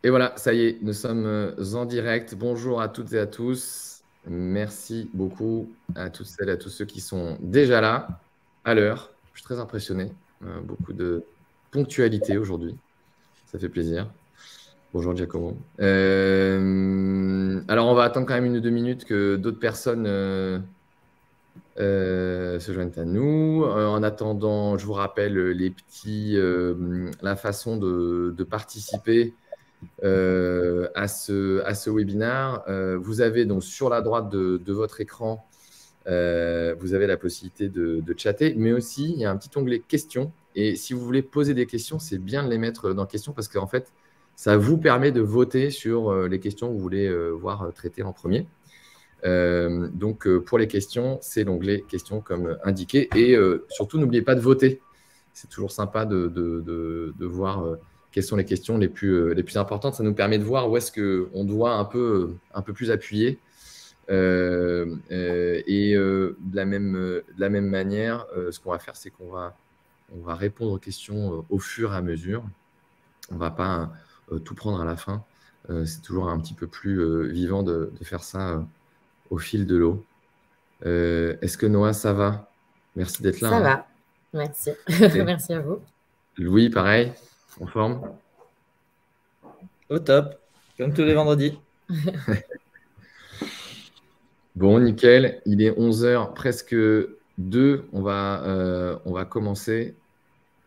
Et voilà, ça y est, nous sommes en direct. Bonjour à toutes et à tous. Merci beaucoup à toutes celles et à tous ceux qui sont déjà là, à l'heure. Je suis très impressionné. Beaucoup de ponctualité aujourd'hui. Ça fait plaisir. Bonjour Giacomo. Alors, on va attendre quand même 1 ou 2 minutes que d'autres personnes se joignent à nous. En attendant, je vous rappelle la façon de participer à ce webinaire. Vous avez donc sur la droite de votre écran, vous avez la possibilité de chatter, mais aussi il y a un petit onglet questions. Et si vous voulez poser des questions, c'est bien de les mettre dans questions parce qu'en fait, ça vous permet de voter sur les questions que vous voulez voir traitées en premier. Donc, pour les questions, c'est l'onglet questions comme indiqué. Et surtout, n'oubliez pas de voter. C'est toujours sympa de voir quelles sont les questions les plus importantes. Ça nous permet de voir où est-ce qu'on doit un peu plus appuyer. De la même manière, ce qu'on va faire, c'est qu'on va répondre aux questions au fur et à mesure. On ne va pas tout prendre à la fin. C'est toujours un petit peu plus vivant de faire ça au fil de l'eau. Est-ce que Noah, ça va? Merci d'être là. Ça va, merci. Merci à vous. Louis, pareil, en forme? Au top, comme tous les vendredis. Bon, nickel. Il est 11h, presque 2. On va commencer.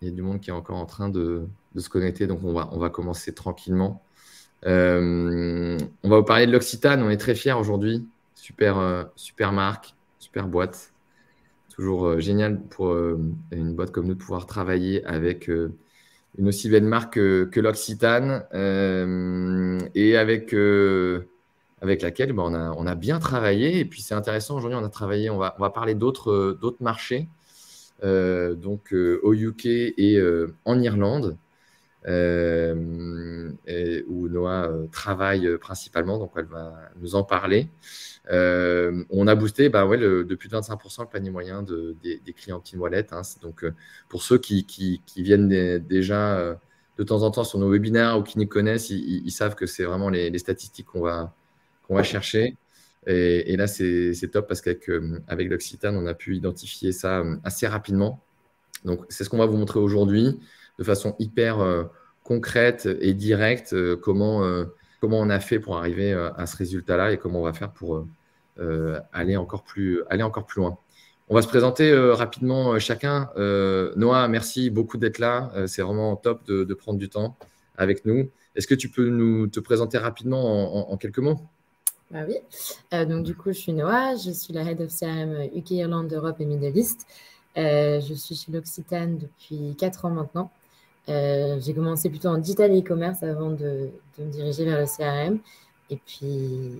Il y a du monde qui est encore en train de se connecter, donc on va commencer tranquillement. On va vous parler de l'Occitane. On est très fiers aujourd'hui. Super, super marque, super boîte. Toujours génial pour une boîte comme nous de pouvoir travailler avec une aussi belle marque que l'Occitane et avec laquelle on a bien travaillé. Et puis, c'est intéressant, aujourd'hui, on va parler d'autres marchés, donc au UK et en Irlande, où Noah travaille principalement, donc elle va nous en parler. On a boosté de plus de 25% le panier moyen des clients Team Wallet. Donc, pour ceux qui viennent déjà de temps en temps sur nos webinaires ou qui nous connaissent, ils savent que c'est vraiment les statistiques qu'on va chercher. Et là, c'est top parce qu'avec l'Occitane, on a pu identifier ça assez rapidement. Donc, c'est ce qu'on va vous montrer aujourd'hui de façon hyper concrète et directe, comment on a fait pour arriver à ce résultat-là et comment on va faire pour aller encore plus loin. On va se présenter rapidement chacun. Noah, merci beaucoup d'être là. C'est vraiment top de prendre du temps avec nous. Est-ce que tu peux te présenter rapidement en quelques mots? Bah oui. Donc, du coup, je suis Noah. Je suis la Head of CRM UK, Irlande, Europe et Middle East. Je suis chez l'Occitane depuis 4 ans maintenant. J'ai commencé plutôt en digital et e-commerce avant de me diriger vers le CRM. Et puis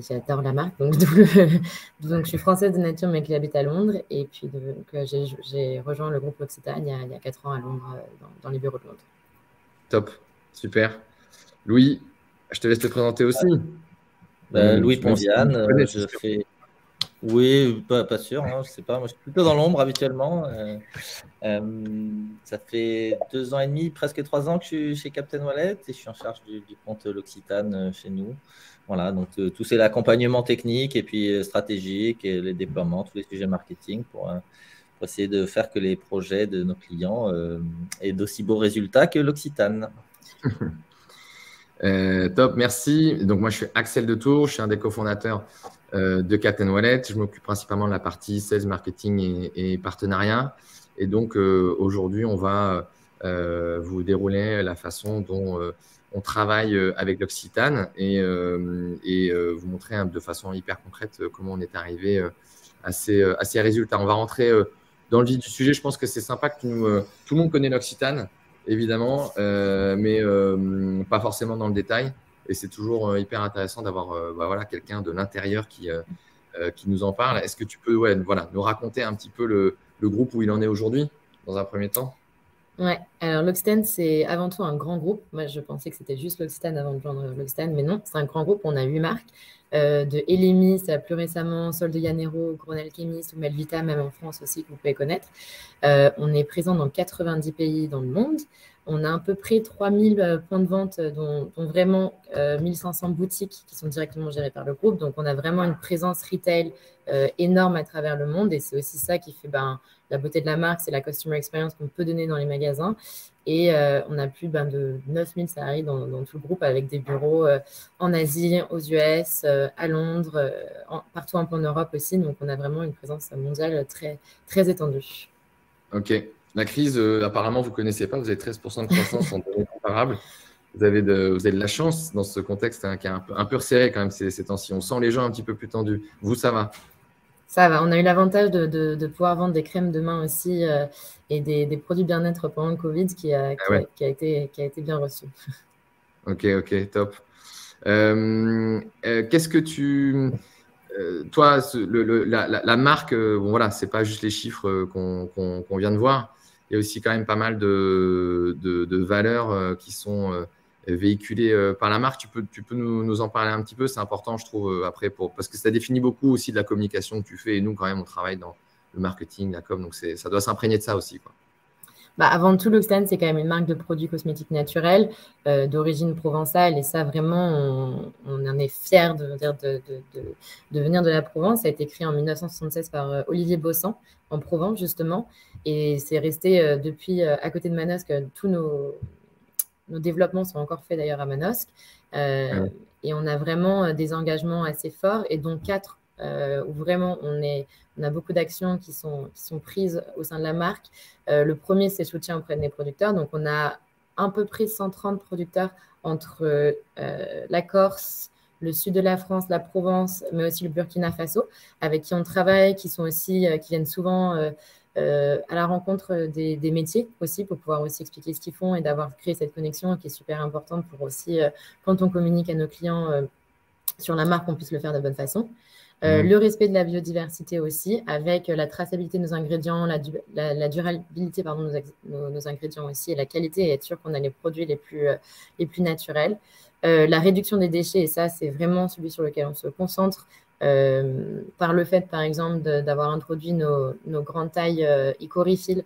j'adore la marque. Donc, je suis française de nature, mais qui habite à Londres. Et puis, j'ai rejoint le groupe L'Occitane il y a 4 ans à Londres, dans les bureaux de Londres. Top, super. Louis, je te laisse te présenter aussi. Louis Ponviane, je fais... Oui, pas sûr, hein, je sais pas. Moi, je suis plutôt dans l'ombre habituellement. Ça fait 2 ans et demi, presque 3 ans que je suis chez Captain Wallet et je suis en charge du compte L'Occitane chez nous. Voilà, donc tout c'est l'accompagnement technique et puis stratégique et les déploiements, tous les sujets marketing pour essayer de faire que les projets de nos clients aient d'aussi beaux résultats que l'Occitane. Top, merci. Donc, moi, je suis Axel De Tour, je suis un des cofondateurs de Captain Wallet. Je m'occupe principalement de la partie sales, marketing et partenariat. Et donc, aujourd'hui, on va vous dérouler la façon dont on travaille avec l'Occitane et vous montrer de façon hyper concrète comment on est arrivé à ces résultats. On va rentrer dans le vif du sujet. Je pense que c'est sympa que tout le monde connaît l'Occitane, évidemment, mais pas forcément dans le détail. Et c'est toujours hyper intéressant d'avoir quelqu'un de l'intérieur qui nous en parle. Est-ce que tu peux nous raconter un petit peu le groupe où il en est aujourd'hui, dans un premier temps? Ouais, alors l'Occitane, c'est avant tout un grand groupe. Moi, je pensais que c'était juste l'Occitane avant de joindre l'Occitane, mais non, c'est un grand groupe. On a 8 marques. de Elemis, plus récemment Sol de Janeiro, Grown Alchemist ou Melvita, même en France aussi, que vous pouvez connaître. On est présent dans 90 pays dans le monde. On a à peu près 3000 points de vente, dont vraiment 1500 boutiques qui sont directement gérées par le groupe. Donc, on a vraiment une présence retail énorme à travers le monde. Et c'est aussi ça qui fait la beauté de la marque, c'est la customer experience qu'on peut donner dans les magasins. Et on a plus de 9000 salariés dans tout le groupe, avec des bureaux en Asie, aux US, à Londres, partout un peu en Europe aussi. Donc, on a vraiment une présence mondiale très, très étendue. Ok. La crise, apparemment, vous ne connaissez pas. Vous avez 13% de croissance en données comparables. Vous avez de la chance dans ce contexte qui est un peu resserré quand même ces temps-ci. On sent les gens un petit peu plus tendus. Vous, ça va? Ça va. On a eu l'avantage de pouvoir vendre des crèmes de main aussi et des produits bien-être pendant le Covid qui a été bien reçu. Ok, top. Qu'est-ce que tu… toi, la marque, bon, voilà, ce n'est pas juste les chiffres qu'on vient de voir. Il y a aussi quand même pas mal de valeurs qui sont véhiculées par la marque. Tu peux nous en parler un petit peu? C'est important, je trouve, après, parce que ça définit beaucoup aussi de la communication que tu fais. Et nous, quand même, on travaille dans le marketing, la com, donc ça doit s'imprégner de ça aussi, quoi. Avant tout, L'Occitane, c'est quand même une marque de produits cosmétiques naturels d'origine provençale. Et ça, vraiment, on en est fiers de venir de la Provence. Ça a été créé en 1976 par Olivier Bossan, en Provence, justement. Et c'est resté depuis à côté de Manosque. Tous nos développements sont encore faits d'ailleurs à Manosque. Et on a vraiment des engagements assez forts, et dont 4 où vraiment on a beaucoup d'actions qui sont prises au sein de la marque. Le premier, c'est soutien auprès des producteurs. Donc, on a à peu près 130 producteurs entre la Corse, le sud de la France, la Provence, mais aussi le Burkina Faso, avec qui on travaille, qui viennent souvent à la rencontre des métiers aussi, pour pouvoir aussi expliquer ce qu'ils font et d'avoir créé cette connexion qui est super importante pour aussi, quand on communique à nos clients sur la marque, on puisse le faire de bonne façon. Le respect de la biodiversité aussi, avec la traçabilité de nos ingrédients, la durabilité de nos ingrédients aussi, et la qualité, et être sûr qu'on a les produits les plus naturels. La réduction des déchets, et ça, c'est vraiment celui sur lequel on se concentre, par le fait, par exemple, d'avoir introduit nos grandes tailles EcoRefill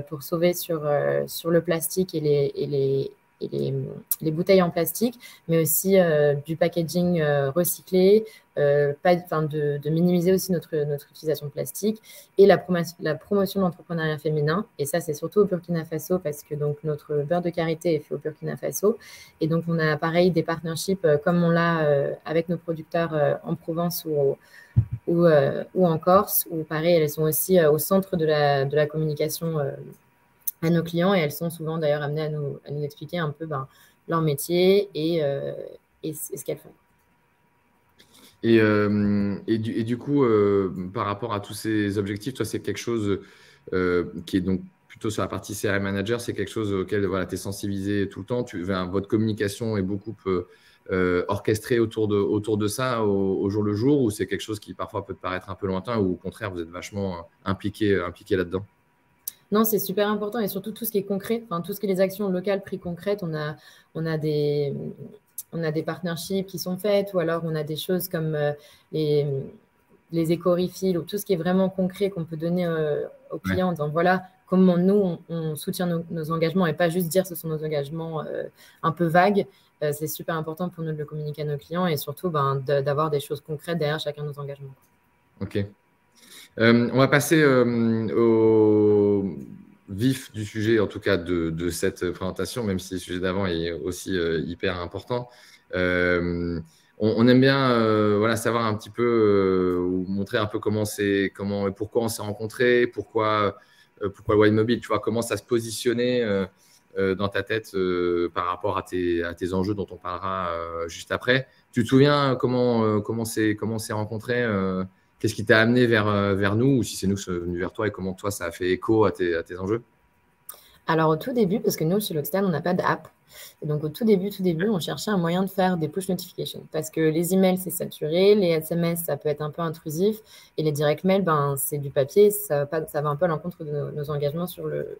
pour sauver sur le plastique et les bouteilles en plastique, mais aussi du packaging recyclé, de minimiser aussi notre utilisation de plastique, et la promotion de l'entrepreneuriat féminin. Et ça, c'est surtout au Burkina Faso, parce que donc, notre beurre de karité est fait au Burkina Faso. Et donc, on a pareil des partnerships comme on l'a avec nos producteurs en Provence ou en Corse, où pareil, elles sont aussi au centre de la communication à nos clients, et elles sont souvent d'ailleurs amenées à nous expliquer un peu leur métier et ce qu'elles font. Et du coup, par rapport à tous ces objectifs, toi, c'est quelque chose qui est donc plutôt sur la partie CRM Manager, c'est quelque chose auquel tu es sensibilisé tout le temps. Votre communication est beaucoup orchestrée autour de ça au jour le jour, ou c'est quelque chose qui parfois peut te paraître un peu lointain, ou au contraire, vous êtes vachement impliqué là-dedans? Non, c'est super important, et surtout tout ce qui est concret, tout ce qui est les actions locales, prix concrètes. On a des partnerships qui sont faites, ou alors on a des choses comme les éco-refills, ou tout ce qui est vraiment concret qu'on peut donner aux clients en disant voilà comment nous on soutient nos engagements, et pas juste dire ce sont nos engagements un peu vagues. C'est super important pour nous de le communiquer à nos clients, et surtout d'avoir des choses concrètes derrière chacun de nos engagements. Ok. On va passer au vif du sujet, en tout cas de cette présentation, même si le sujet d'avant est aussi hyper important. On aime bien savoir un petit peu, ou montrer un peu pourquoi on s'est rencontrés, pourquoi le Wine Mobile, tu vois, comment ça se positionnait dans ta tête par rapport à tes enjeux dont on parlera juste après. Tu te souviens comment on s'est rencontrés, qu'est-ce qui t'a amené vers nous, ou si c'est nous qui sommes venus vers toi, et comment toi, ça a fait écho à tes enjeux? Alors, au tout début, parce que nous, chez L'Occitane, on n'a pas d'app. Et donc, au tout début, on cherchait un moyen de faire des push notifications. Parce que les emails, c'est saturé, les SMS, ça peut être un peu intrusif, et les direct mails, c'est du papier, ça va un peu à l'encontre de nos engagements sur le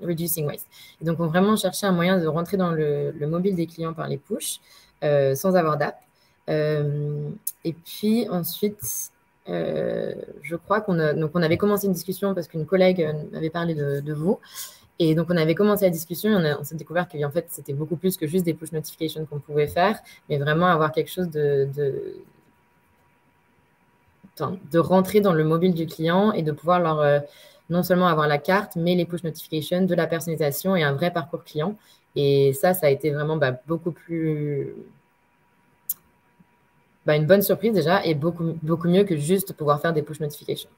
reducing waste. Et donc, on vraiment cherchait un moyen de rentrer dans le mobile des clients par les push, sans avoir d'app. Et puis ensuite, je crois qu'on avait commencé une discussion parce qu'une collègue m'avait parlé de vous. Et donc, on avait commencé la discussion, on s'est découvert qu'en fait, c'était beaucoup plus que juste des push notifications qu'on pouvait faire, mais vraiment avoir quelque chose de rentrer dans le mobile du client et de pouvoir leur non seulement avoir la carte, mais les push notifications, de la personnalisation et un vrai parcours client. Et ça a été vraiment beaucoup plus… une bonne surprise déjà et beaucoup, beaucoup mieux que juste pouvoir faire des push notifications.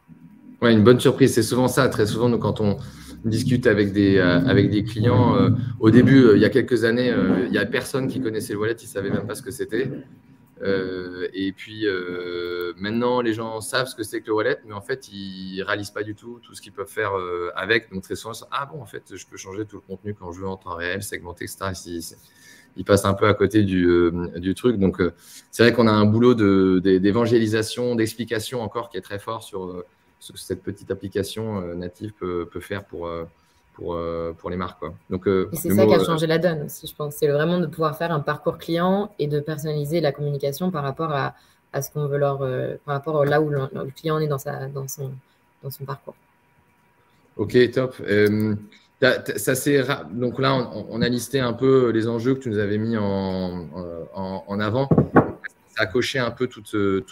Ouais, une bonne surprise. C'est souvent ça. Très souvent, nous, quand on discute avec des clients, au début, il y a quelques années, il n'y a personne qui connaissait le wallet, ils ne savaient même pas ce que c'était. Et puis maintenant, les gens savent ce que c'est que le wallet, mais en fait, ils ne réalisent pas du tout ce qu'ils peuvent faire avec. Donc, très souvent, en fait, je peux changer tout le contenu quand je veux en temps réel, segmenter, etc. Ils passent un peu à côté du truc. Donc, c'est vrai qu'on a un boulot d'évangélisation, d'explication encore qui est très fort sur ce que cette petite application native peut faire pour les marques, quoi. Donc, et c'est ça qui a changé la donne aussi, je pense. C'est vraiment de pouvoir faire un parcours client et de personnaliser la communication par rapport à ce qu'on veut par rapport là où le client est dans son parcours. Ok, top. Donc là, on a listé un peu les enjeux que tu nous avais mis en avant. Ça a coché un peu toutes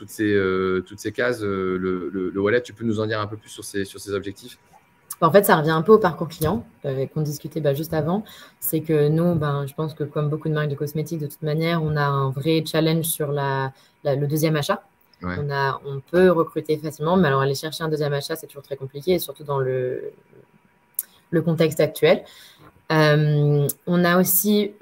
ces cases. Le wallet, tu peux nous en dire un peu plus sur ces objectifs? En fait, ça revient un peu au parcours client qu'on discutait juste avant. C'est que nous, je pense que comme beaucoup de marques de cosmétiques, de toute manière, on a un vrai challenge sur le deuxième achat. Ouais. On peut recruter facilement, mais alors aller chercher un deuxième achat, c'est toujours très compliqué, et surtout dans le contexte actuel. On a aussi,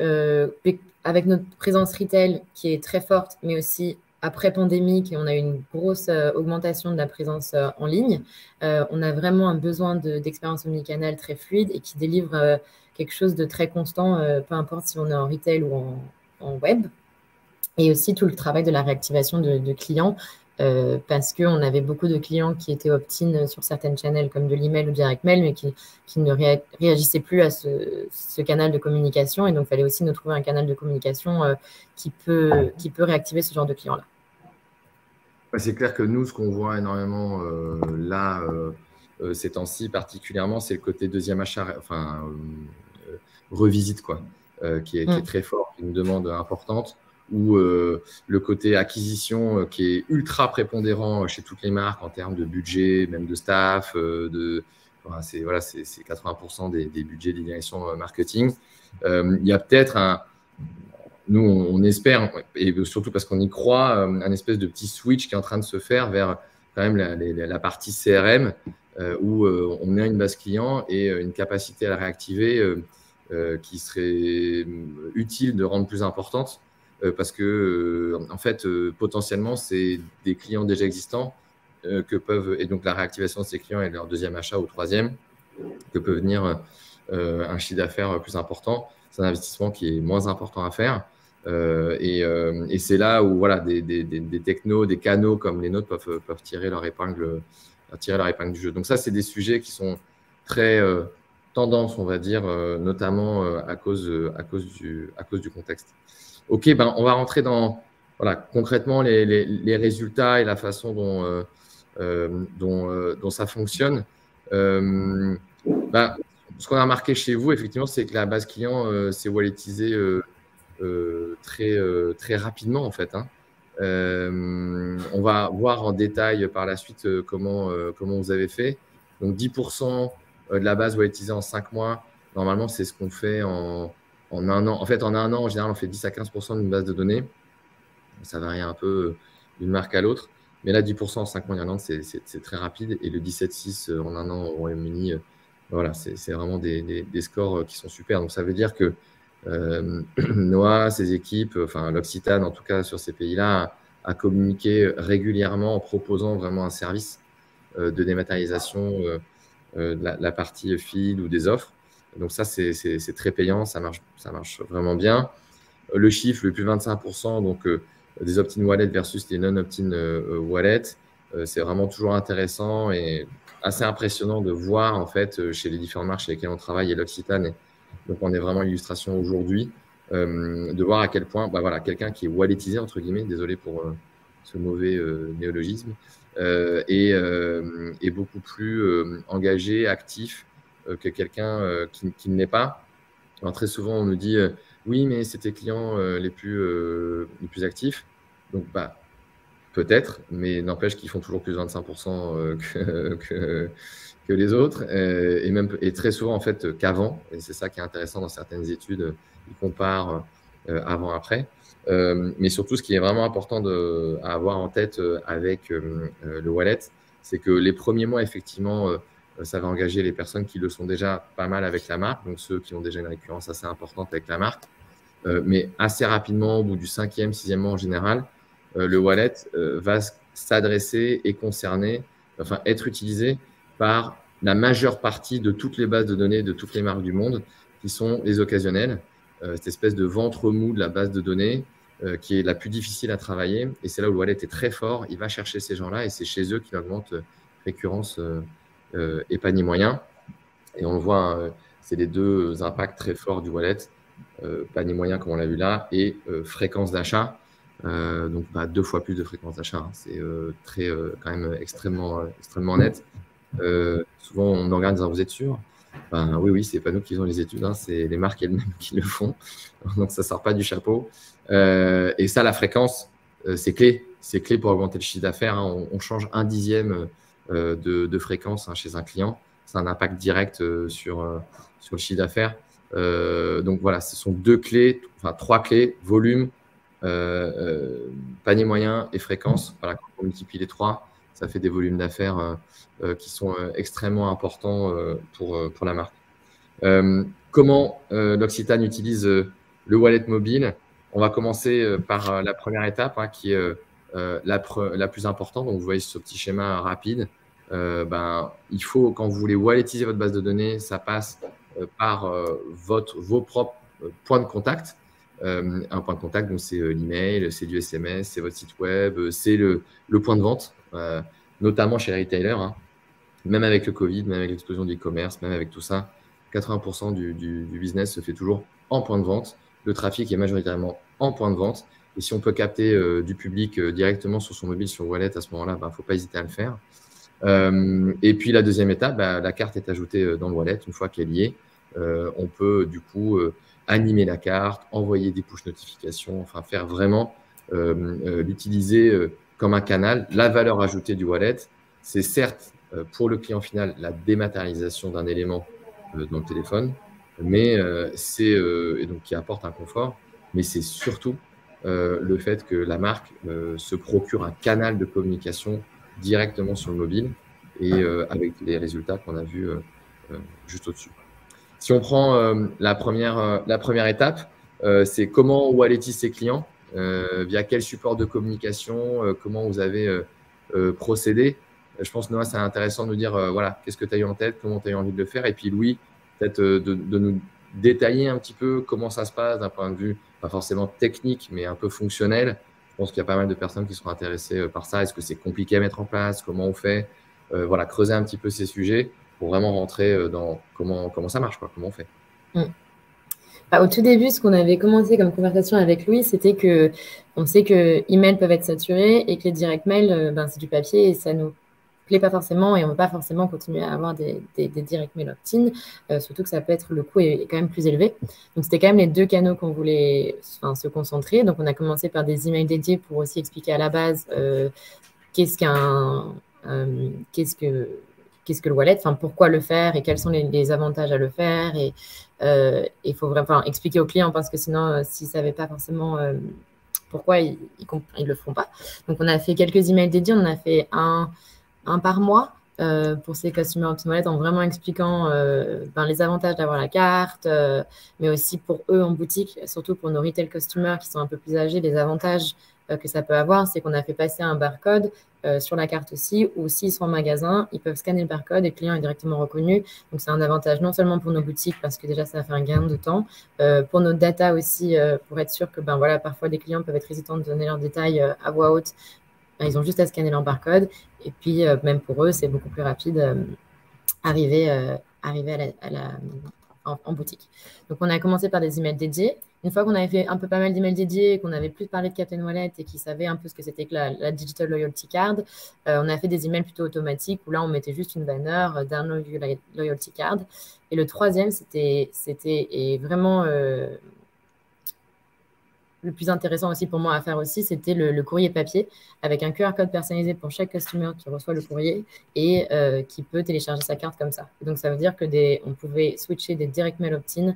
avec notre présence retail qui est très forte, mais aussi après pandémique, on a eu une grosse augmentation de la présence en ligne. On a vraiment un besoin d'expérience omnicanal très fluide et qui délivre quelque chose de très constant, peu importe si on est en retail ou en web. Et aussi tout le travail de la réactivation de clients, parce qu'on avait beaucoup de clients qui étaient opt-in sur certaines channels comme de l'email ou direct mail, mais qui ne réagissaient plus à ce canal de communication. Et donc, il fallait aussi nous trouver un canal de communication qui peut réactiver ce genre de clients-là. C'est clair que nous, ce qu'on voit énormément là, ces temps-ci particulièrement, c'est le côté deuxième achat, revisite, quoi, qui est très fort, qui est une demande importante, ou le côté acquisition qui est ultra prépondérant chez toutes les marques en termes de budget, même de staff, c'est 80% des budgets des directions marketing. Il y a peut-être nous, on espère, et surtout parce qu'on y croit, un espèce de petit switch qui est en train de se faire vers quand même la partie CRM, où on a une base client et une capacité à la réactiver qui serait utile de rendre plus importante, parce que en fait, potentiellement, c'est des clients déjà existants et donc la réactivation de ces clients et leur deuxième achat ou troisième, que peut venir un chiffre d'affaires plus important. C'est un investissement qui est moins important à faire. Et c'est là où des technos, des canaux comme les nôtres peuvent tirer leur épingle du jeu. Donc ça, c'est des sujets qui sont très tendance, on va dire, notamment à cause du contexte. Ok, on va rentrer dans concrètement les résultats et la façon dont ça fonctionne. Ce qu'on a remarqué chez vous, effectivement, c'est que la base client s'est walletisée très rapidement, en fait. On va voir en détail par la suite comment vous avez fait. Donc, 10% de la base walletisée en 5 mois. Normalement, c'est ce qu'on fait en un an. En fait, en un an, en général, on fait 10 à 15% d'une base de données. Ça varie un peu d'une marque à l'autre. Mais là, 10% en 5 mois en Irlande, c'est très rapide. Et le 17,6 en un an au Royaume-Uni, c'est vraiment des scores qui sont super. Donc, ça veut dire que Noah, ses équipes, l'Occitane, en tout cas sur ces pays-là, a communiqué régulièrement en proposant vraiment un service de dématérialisation de la partie feed ou des offres. Donc ça, c'est très payant, ça marche vraiment bien. Le chiffre, le plus 25%, donc des opt-in wallets versus les non-opt-in wallets, c'est vraiment toujours intéressant et assez impressionnant de voir en fait chez les différentes marques chez lesquelles on travaille et l'Occitane. Donc, on est vraiment illustration aujourd'hui de voir à quel point voilà, quelqu'un qui est walletisé, entre guillemets, désolé pour ce mauvais néologisme, est beaucoup plus engagé, actif que quelqu'un qui ne l'est pas. Alors, très souvent, on nous dit oui, mais c'est tes clients les plus actifs. Donc, peut-être, mais n'empêche qu'ils font toujours plus de 25% que les autres, et très souvent en fait qu'avant, et c'est ça qui est intéressant dans certaines études, ils comparent avant-après. Mais surtout, ce qui est vraiment important à avoir en tête avec le wallet, c'est que les premiers mois, effectivement, ça va engager les personnes qui le sont déjà pas mal avec la marque, donc ceux qui ont déjà une récurrence assez importante avec la marque. Mais assez rapidement, au bout du 5e, 6e mois en général, le wallet va s'adresser et concerner, enfin être utilisé par la majeure partie de toutes les bases de données de toutes les marques du monde, qui sont les occasionnels, cette espèce de ventre mou de la base de données qui est la plus difficile à travailler. Et c'est là où le wallet est très fort. Il va chercher ces gens-là et c'est chez eux qu'il augmente récurrence et panier moyen. Et on le voit, c'est les deux impacts très forts du wallet, panier moyen comme on l'a vu là, et fréquence d'achat. Donc 2 fois plus de fréquence d'achat, hein. C'est quand même extrêmement net. Souvent on nous regarde en disant vous êtes sûr? Oui, c'est pas nous qui faisons les études, hein, c'est les marques elles-mêmes qui le font, donc ça sort pas du chapeau. Et ça, la fréquence, c'est clé pour augmenter le chiffre d'affaires, hein. On change 1/10 de fréquence, hein, chez un client, c'est un impact direct sur le chiffre d'affaires. Donc voilà, ce sont 3 clés, volume, panier moyen et fréquence. Voilà, quand on multiplie les 3, ça fait des volumes d'affaires qui sont extrêmement importants pour la marque. Comment l'Occitane utilise le wallet mobile? On va commencer par la première étape, hein, qui est la plus importante. Donc, vous voyez ce petit schéma rapide. Il faut, quand vous voulez walletiser votre base de données, ça passe par vos propres points de contact. Un point de contact, donc c'est l'email, c'est du SMS, c'est votre site web, c'est le point de vente, notamment chez les retailers, hein. Même avec le Covid, même avec l'explosion du e-commerce, même avec tout ça, 80% du business se fait toujours en point de vente. Le trafic est majoritairement en point de vente. Et si on peut capter du public directement sur son mobile, sur Wallet, à ce moment-là, il ne faut pas hésiter à le faire. Et puis, la deuxième étape, la carte est ajoutée dans le Wallet. Une fois qu'elle y est, on peut du coup animer la carte, envoyer des push notifications, enfin faire vraiment l'utiliser comme un canal. La valeur ajoutée du Wallet, c'est certes pour le client final la dématérialisation d'un élément dans le téléphone, mais et donc qui apporte un confort, mais c'est surtout le fait que la marque se procure un canal de communication directement sur le mobile et avec les résultats qu'on a vus juste au-dessus. Si on prend la première étape, c'est comment walletise ses clients, via quel support de communication, comment vous avez procédé. Je pense, Noah, c'est intéressant de nous dire voilà, qu'est-ce que tu as eu en tête, comment tu as eu envie de le faire. Et puis Louis, peut-être de nous détailler un petit peu comment ça se passe d'un point de vue, pas forcément technique, mais un peu fonctionnel. Je pense qu'il y a pas mal de personnes qui seront intéressées par ça. Est-ce que c'est compliqué à mettre en place? Comment on fait? Voilà, creuser un petit peu ces sujets pour vraiment rentrer dans comment ça marche, quoi, comment on fait. Au tout début, ce qu'on avait commencé comme conversation avec Louis, c'était que on sait que emails peuvent être saturés et que les direct mails, c'est du papier et ça nous plaît pas forcément et on ne veut pas forcément continuer à avoir des direct mail opt-in, surtout que ça peut être, le coût est quand même plus élevé. Donc, c'était quand même les 2 canaux qu'on voulait se concentrer. Donc, on a commencé par des emails dédiés pour aussi expliquer à la base qu'est-ce que le wallet, pourquoi le faire et quels sont les avantages à le faire. Et il faut vraiment expliquer aux clients parce que sinon, s'ils ne savaient pas forcément pourquoi, ils ne le feront pas. Donc, on a fait quelques emails dédiés. On en a fait un par mois pour ces Customer Opt-in Wallet en vraiment expliquant les avantages d'avoir la carte, mais aussi pour eux en boutique, surtout pour nos retail customers qui sont un peu plus âgés, les avantages que ça peut avoir, c'est qu'on a fait passer un barcode sur la carte aussi, ou s'ils sont en magasin, ils peuvent scanner le barcode et le client est directement reconnu. Donc, c'est un avantage non seulement pour nos boutiques, parce que déjà, ça fait un gain de temps, pour notre data aussi, pour être sûr que parfois, des clients peuvent être hésitants de donner leurs détails à voix haute. Ils ont juste à scanner leur barcode. Et puis, même pour eux, c'est beaucoup plus rapide arriver en boutique. Donc, on a commencé par des emails dédiés. une fois qu'on avait fait un peu pas mal d'emails dédiés, qu'on avait plus parlé de Captain Wallet et qu'ils savaient un peu ce que c'était que la Digital Loyalty Card, on a fait des emails plutôt automatiques où là, on mettait juste une banner, Download your Loyalty Card. Et le troisième, c'était vraiment le plus intéressant aussi pour moi à faire aussi, c'était le courrier papier avec un QR code personnalisé pour chaque customer qui reçoit le courrier et qui peut télécharger sa carte comme ça. Et donc, ça veut dire que on pouvait switcher des direct mail opt-in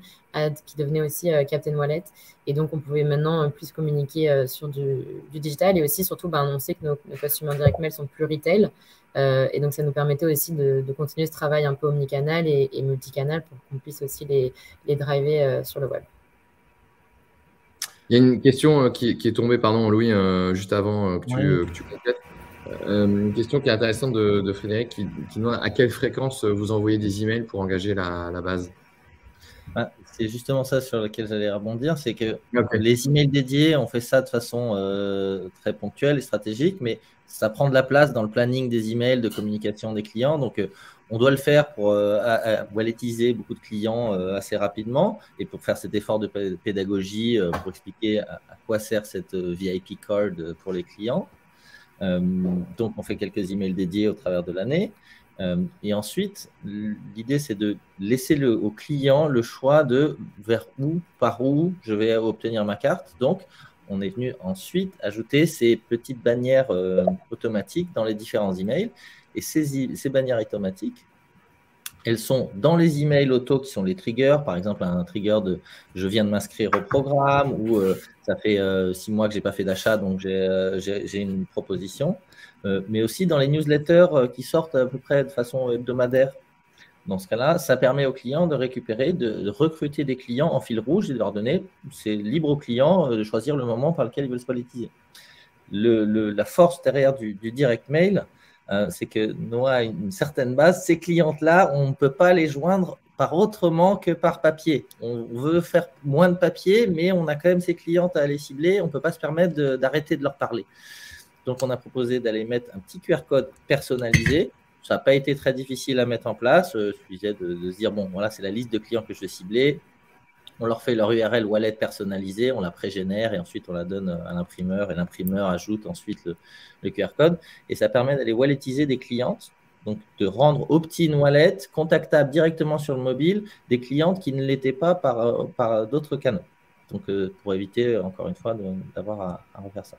qui devenaient aussi Captain Wallet. Et donc, on pouvait maintenant plus communiquer sur du digital et aussi, surtout, on sait que nos customers direct mail sont plus retail. Et donc, ça nous permettait aussi de continuer ce travail un peu omnicanal et multicanal pour qu'on puisse aussi les driver sur le web. Il y a une question qui est tombée, pardon, Louis, juste avant que tu complètes. Une question qui est intéressante de Frédéric qui demande à quelle fréquence vous envoyez des emails pour engager la base. C'est justement ça sur lequel j'allais rebondir, c'est que les emails dédiés, on fait ça de façon très ponctuelle et stratégique, mais ça prend de la place dans le planning des emails de communication des clients. Donc, on doit le faire pour walletiser beaucoup de clients assez rapidement et pour faire cet effort de pédagogie, pour expliquer à quoi sert cette VIP card pour les clients. Donc, on fait quelques emails dédiés au travers de l'année. Et ensuite, l'idée, c'est de laisser au client le choix de par où je vais obtenir ma carte. Donc, on est venu ensuite ajouter ces petites bannières automatiques dans les différents emails. Et ces bannières automatiques, elles sont dans les emails auto qui sont les triggers, par exemple un trigger de « je viens de m'inscrire au programme » ou ça fait 6 mois que je n'ai pas fait d'achat, donc j'ai une proposition. Mais aussi dans les newsletters qui sortent à peu près de façon hebdomadaire. Dans ce cas-là, ça permet aux clients de récupérer, de recruter des clients en fil rouge et de leur donner, c'est libre aux clients de choisir le moment par lequel ils veulent se monétiser. La force derrière du direct mail, c'est que Noah a une certaine base. Ces clientes-là, on ne peut pas les joindre par autrement que par papier. On veut faire moins de papier, mais on a quand même ces clientes à aller cibler. On ne peut pas se permettre d'arrêter de leur parler. Donc, on a proposé d'aller mettre un petit QR code personnalisé. Ça n'a pas été très difficile à mettre en place. Il suffisait de se dire, bon, voilà, c'est la liste de clients que je vais cibler. On leur fait leur URL wallet personnalisée, on la pré-génère et ensuite on la donne à l'imprimeur et l'imprimeur ajoute ensuite le QR code. Et ça permet d'aller walletiser des clientes, donc de rendre opt-in wallet contactable directement sur le mobile des clientes qui ne l'étaient pas par d'autres canaux. Donc, pour éviter, encore une fois, d'avoir à refaire ça.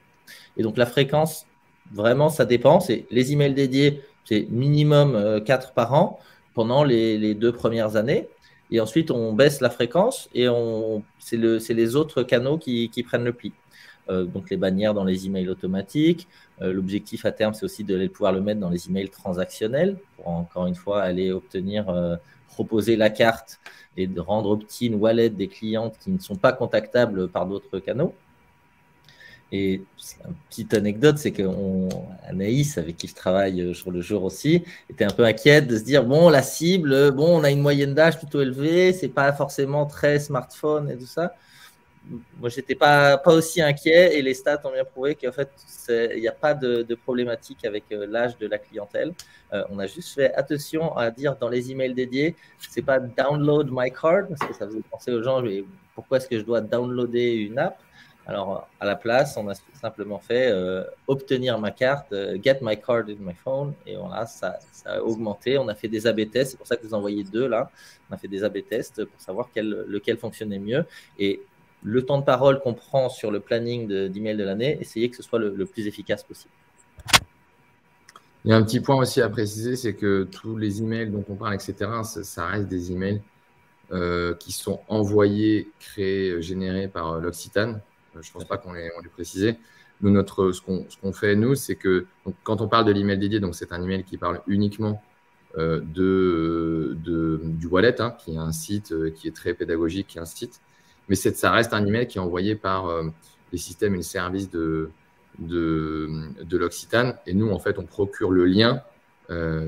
Et donc, la fréquence, vraiment, ça dépend. Les emails dédiés, c'est minimum 4 par an pendant les 2 premières années. Et ensuite, on baisse la fréquence et c'est les autres canaux qui prennent le pli. Donc, les bannières dans les emails automatiques. L'objectif à terme, c'est aussi de pouvoir le mettre dans les emails transactionnels pour, encore une fois, aller proposer la carte et de rendre opt-in wallet des clientes qui ne sont pas contactables par d'autres canaux. Et une petite anecdote, c'est qu'Anaïs, avec qui je travaille sur le jour aussi, était un peu inquiète de se dire, bon, la cible, bon, on a une moyenne d'âge plutôt élevée, c'est pas forcément très smartphone et tout ça. Moi, je n'étais pas aussi inquiet et les stats ont bien prouvé qu'en fait, il n'y a pas de problématique avec l'âge de la clientèle. On a juste fait attention à dire dans les emails dédiés, c'est pas download my card, parce que ça faisait penser aux gens, pourquoi est-ce que je dois downloader une app? Alors, à la place, on a simplement fait obtenir ma carte, get my card in my phone. Et voilà, ça a augmenté. On a fait des A/B tests. C'est pour ça que vous envoyez 2 là. On a fait des A/B tests pour savoir lequel fonctionnait mieux. Et le temps de parole qu'on prend sur le planning d'email de l'année, essayez que ce soit le plus efficace possible. Il y a un petit point aussi à préciser, c'est que tous les emails dont on parle, etc., ça reste des emails qui sont envoyés, créés, générés par l'Occitane. Je ne pense pas qu'on les précisé. Nous, ce qu'on fait, nous, c'est que quand on parle de l'email dédié, c'est un email qui parle uniquement du wallet, qui est un site qui est très pédagogique, qui est un site. Mais ça reste un email qui est envoyé par les systèmes et les services de l'Occitane. Et nous, en fait, on procure le lien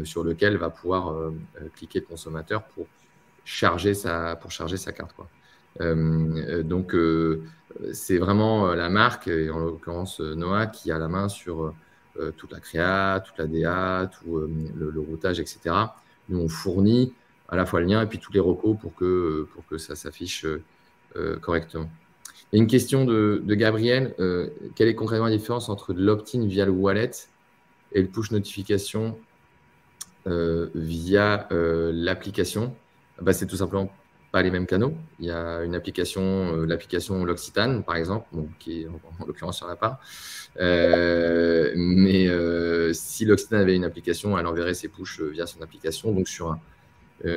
sur lequel va pouvoir cliquer le consommateur pour charger sa carte, quoi. Donc, c'est vraiment la marque, et en l'occurrence Noah, qui a la main sur toute la créa, toute la DA, tout le routage, etc. Nous, on fournit à la fois le lien et puis tous les recos pour que ça s'affiche correctement. Il y a une question de Gabriel. Quelle est concrètement la différence entre l'opt-in via le wallet et le push notification via l'application? C'est tout simplement pas les mêmes canaux. Il y a une application, l'application L'Occitane, par exemple, qui est en l'occurrence, il n'y en a pas. Mais si L'Occitane avait une application, elle enverrait ses pushs via son application, donc sur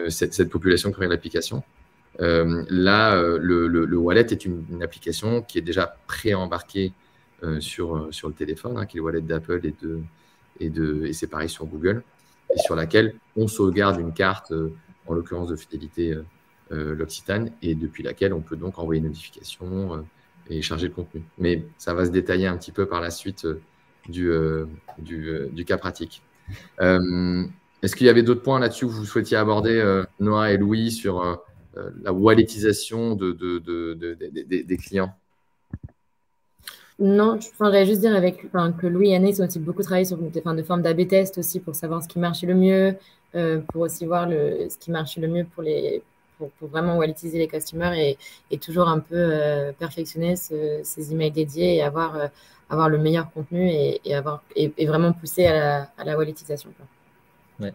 cette population qui aurait l'application. Là, le wallet est une application qui est déjà pré-embarquée sur le téléphone, qui est le wallet d'Apple et c'est pareil sur Google, et sur laquelle on sauvegarde une carte, en l'occurrence de fidélité L'Occitane, et depuis laquelle on peut donc envoyer une notification et charger le contenu. Mais ça va se détailler un petit peu par la suite du cas pratique. Est-ce qu'il y avait d'autres points là-dessus que vous souhaitiez aborder, Noah et Louis, sur la walletisation des clients? Non, j'allais juste dire que Louis et Anaïs ont aussi beaucoup travaillé sur de formes d'A/B test aussi pour savoir ce qui marchait le mieux, pour aussi voir ce qui marchait le mieux pour vraiment walletiser les customers et toujours un peu perfectionner ces emails dédiés et avoir le meilleur contenu et vraiment pousser à la walletisation. Ouais.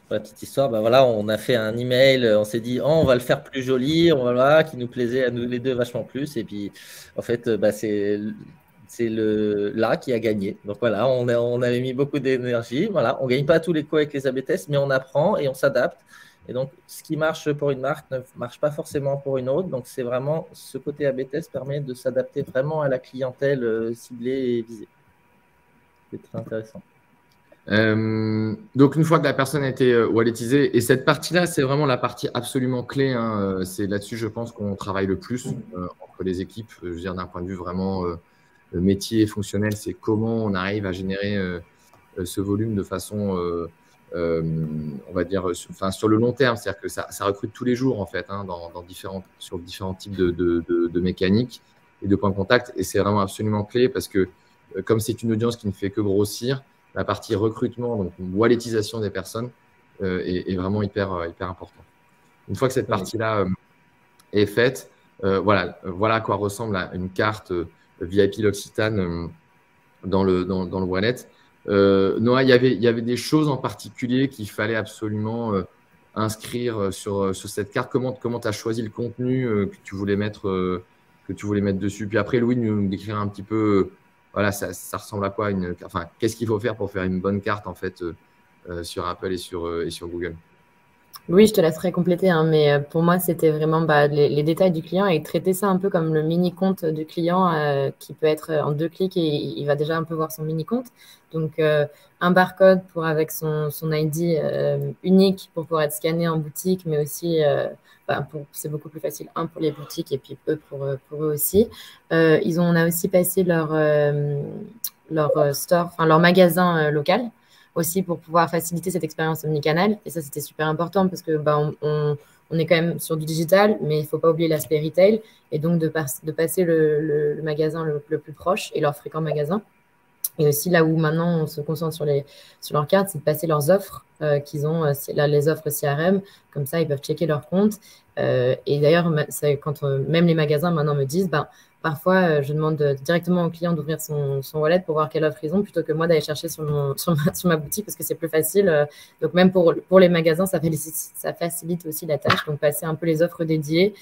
Pour la petite histoire, voilà, on a fait un email, on s'est dit on va le faire plus joli, voilà, qui nous plaisait à nous les deux vachement plus. Et puis en fait, c'est le là qui a gagné. Donc voilà, on avait mis beaucoup d'énergie. Voilà, on ne gagne pas à tous les coups avec les A/B tests, mais on apprend et on s'adapte. Et donc, ce qui marche pour une marque ne marche pas forcément pour une autre. Donc, c'est vraiment ce côté A/B test permet de s'adapter vraiment à la clientèle ciblée et visée. C'est très intéressant. Donc, une fois que la personne a été walletisée, et cette partie-là, c'est vraiment la partie absolument clé. C'est là-dessus, je pense, qu'on travaille le plus entre les équipes. Je veux dire, d'un point de vue vraiment métier et fonctionnel, c'est comment on arrive à générer ce volume de façon, on va dire, sur le long terme. C'est-à-dire que ça recrute tous les jours, en fait, sur différents types de mécaniques et de points de contact. Et c'est vraiment absolument clé parce que, comme c'est une audience qui ne fait que grossir, la partie recrutement, donc walletisation des personnes, est vraiment hyper important. Une fois que cette partie-là est faite, voilà à quoi ressemble une carte VIP L'Occitane dans le wallet. Noah, il y avait des choses en particulier qu'il fallait absolument inscrire sur cette carte. Comment tu as choisi le contenu que tu voulais mettre dessus? Puis après, Louis nous décrira un petit peu. Voilà, ça ressemble à quoi qu'est-ce qu'il faut faire pour faire une bonne carte en fait sur Apple et sur Google? Oui, je te laisserai compléter, mais pour moi, c'était vraiment les détails du client et traiter ça un peu comme le mini-compte du client qui peut être en 2 clics et il va déjà un peu voir son mini-compte. Donc, un barcode avec son ID unique pour pouvoir être scanné en boutique, mais aussi, c'est beaucoup plus facile, pour les boutiques et puis pour eux aussi. On a aussi passé leur store, leur magasin local aussi pour pouvoir faciliter cette expérience omnicanal. Et ça, c'était super important parce que on est quand même sur du digital, mais il ne faut pas oublier l'aspect retail. Et donc, de passer le magasin le plus proche et leur fréquent magasin. Et aussi, là où maintenant on se concentre sur leurs cartes, c'est de passer leurs offres qu'ils ont, les offres CRM. Comme ça, ils peuvent checker leur compte. Et d'ailleurs, quand même les magasins maintenant me disent, parfois, je demande directement au client d'ouvrir son wallet pour voir quelle offre ils ont plutôt que moi d'aller chercher sur ma boutique parce que c'est plus facile. Donc, même pour les magasins, ça facilite aussi la tâche. Donc, passer un peu les offres dédiées.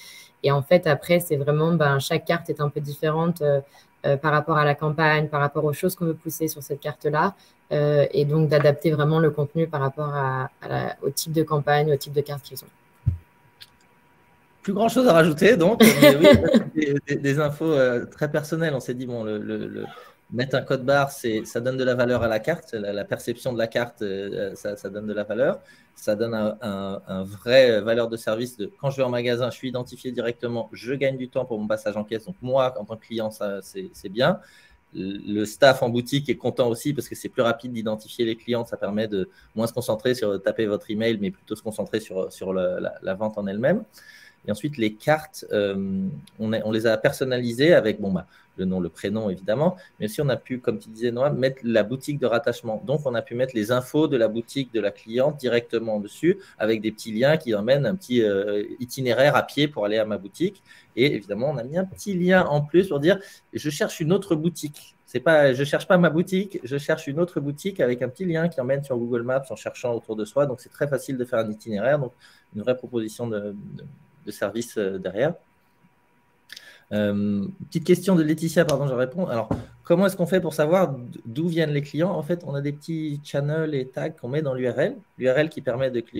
Et en fait, après, c'est vraiment, chaque carte est un peu différente par rapport à la campagne, par rapport aux choses qu'on veut pousser sur cette carte-là. Et donc, d'adapter vraiment le contenu par rapport au type de campagne, au type de carte qu'ils ont. Plus grand chose à rajouter, donc. Mais oui, des infos très personnelles. On s'est dit, mettre un code barre, ça donne de la valeur à la carte. La perception de la carte, ça donne de la valeur. Ça donne un vrai valeur de service. Quand je vais en magasin, je suis identifié directement. Je gagne du temps pour mon passage en caisse. Donc, moi, en tant que client, ça, c'est bien. Le staff en boutique est content aussi parce que c'est plus rapide d'identifier les clients. Ça permet de moins se concentrer sur taper votre email, mais plutôt se concentrer sur la vente en elle-même. Et ensuite, les cartes, on les a personnalisées avec le nom, le prénom, évidemment. Mais aussi, on a pu, comme tu disais, Noah, mettre la boutique de rattachement. Donc, on a pu mettre les infos de la boutique de la cliente directement dessus avec des petits liens qui emmènent un petit itinéraire à pied pour aller à ma boutique. Et évidemment, on a mis un petit lien en plus pour dire « je cherche une autre boutique ». C'est pas, je ne cherche pas ma boutique, je cherche une autre boutique avec un petit lien qui emmène sur Google Maps en cherchant autour de soi. Donc, c'est très facile de faire un itinéraire. Donc, une vraie proposition de service derrière. Petite question de Laetitia, pardon, je réponds. Alors, comment est-ce qu'on fait pour savoir d'où viennent les clients? En fait, on a des petits channels et tags qu'on met dans l'URL. L'URL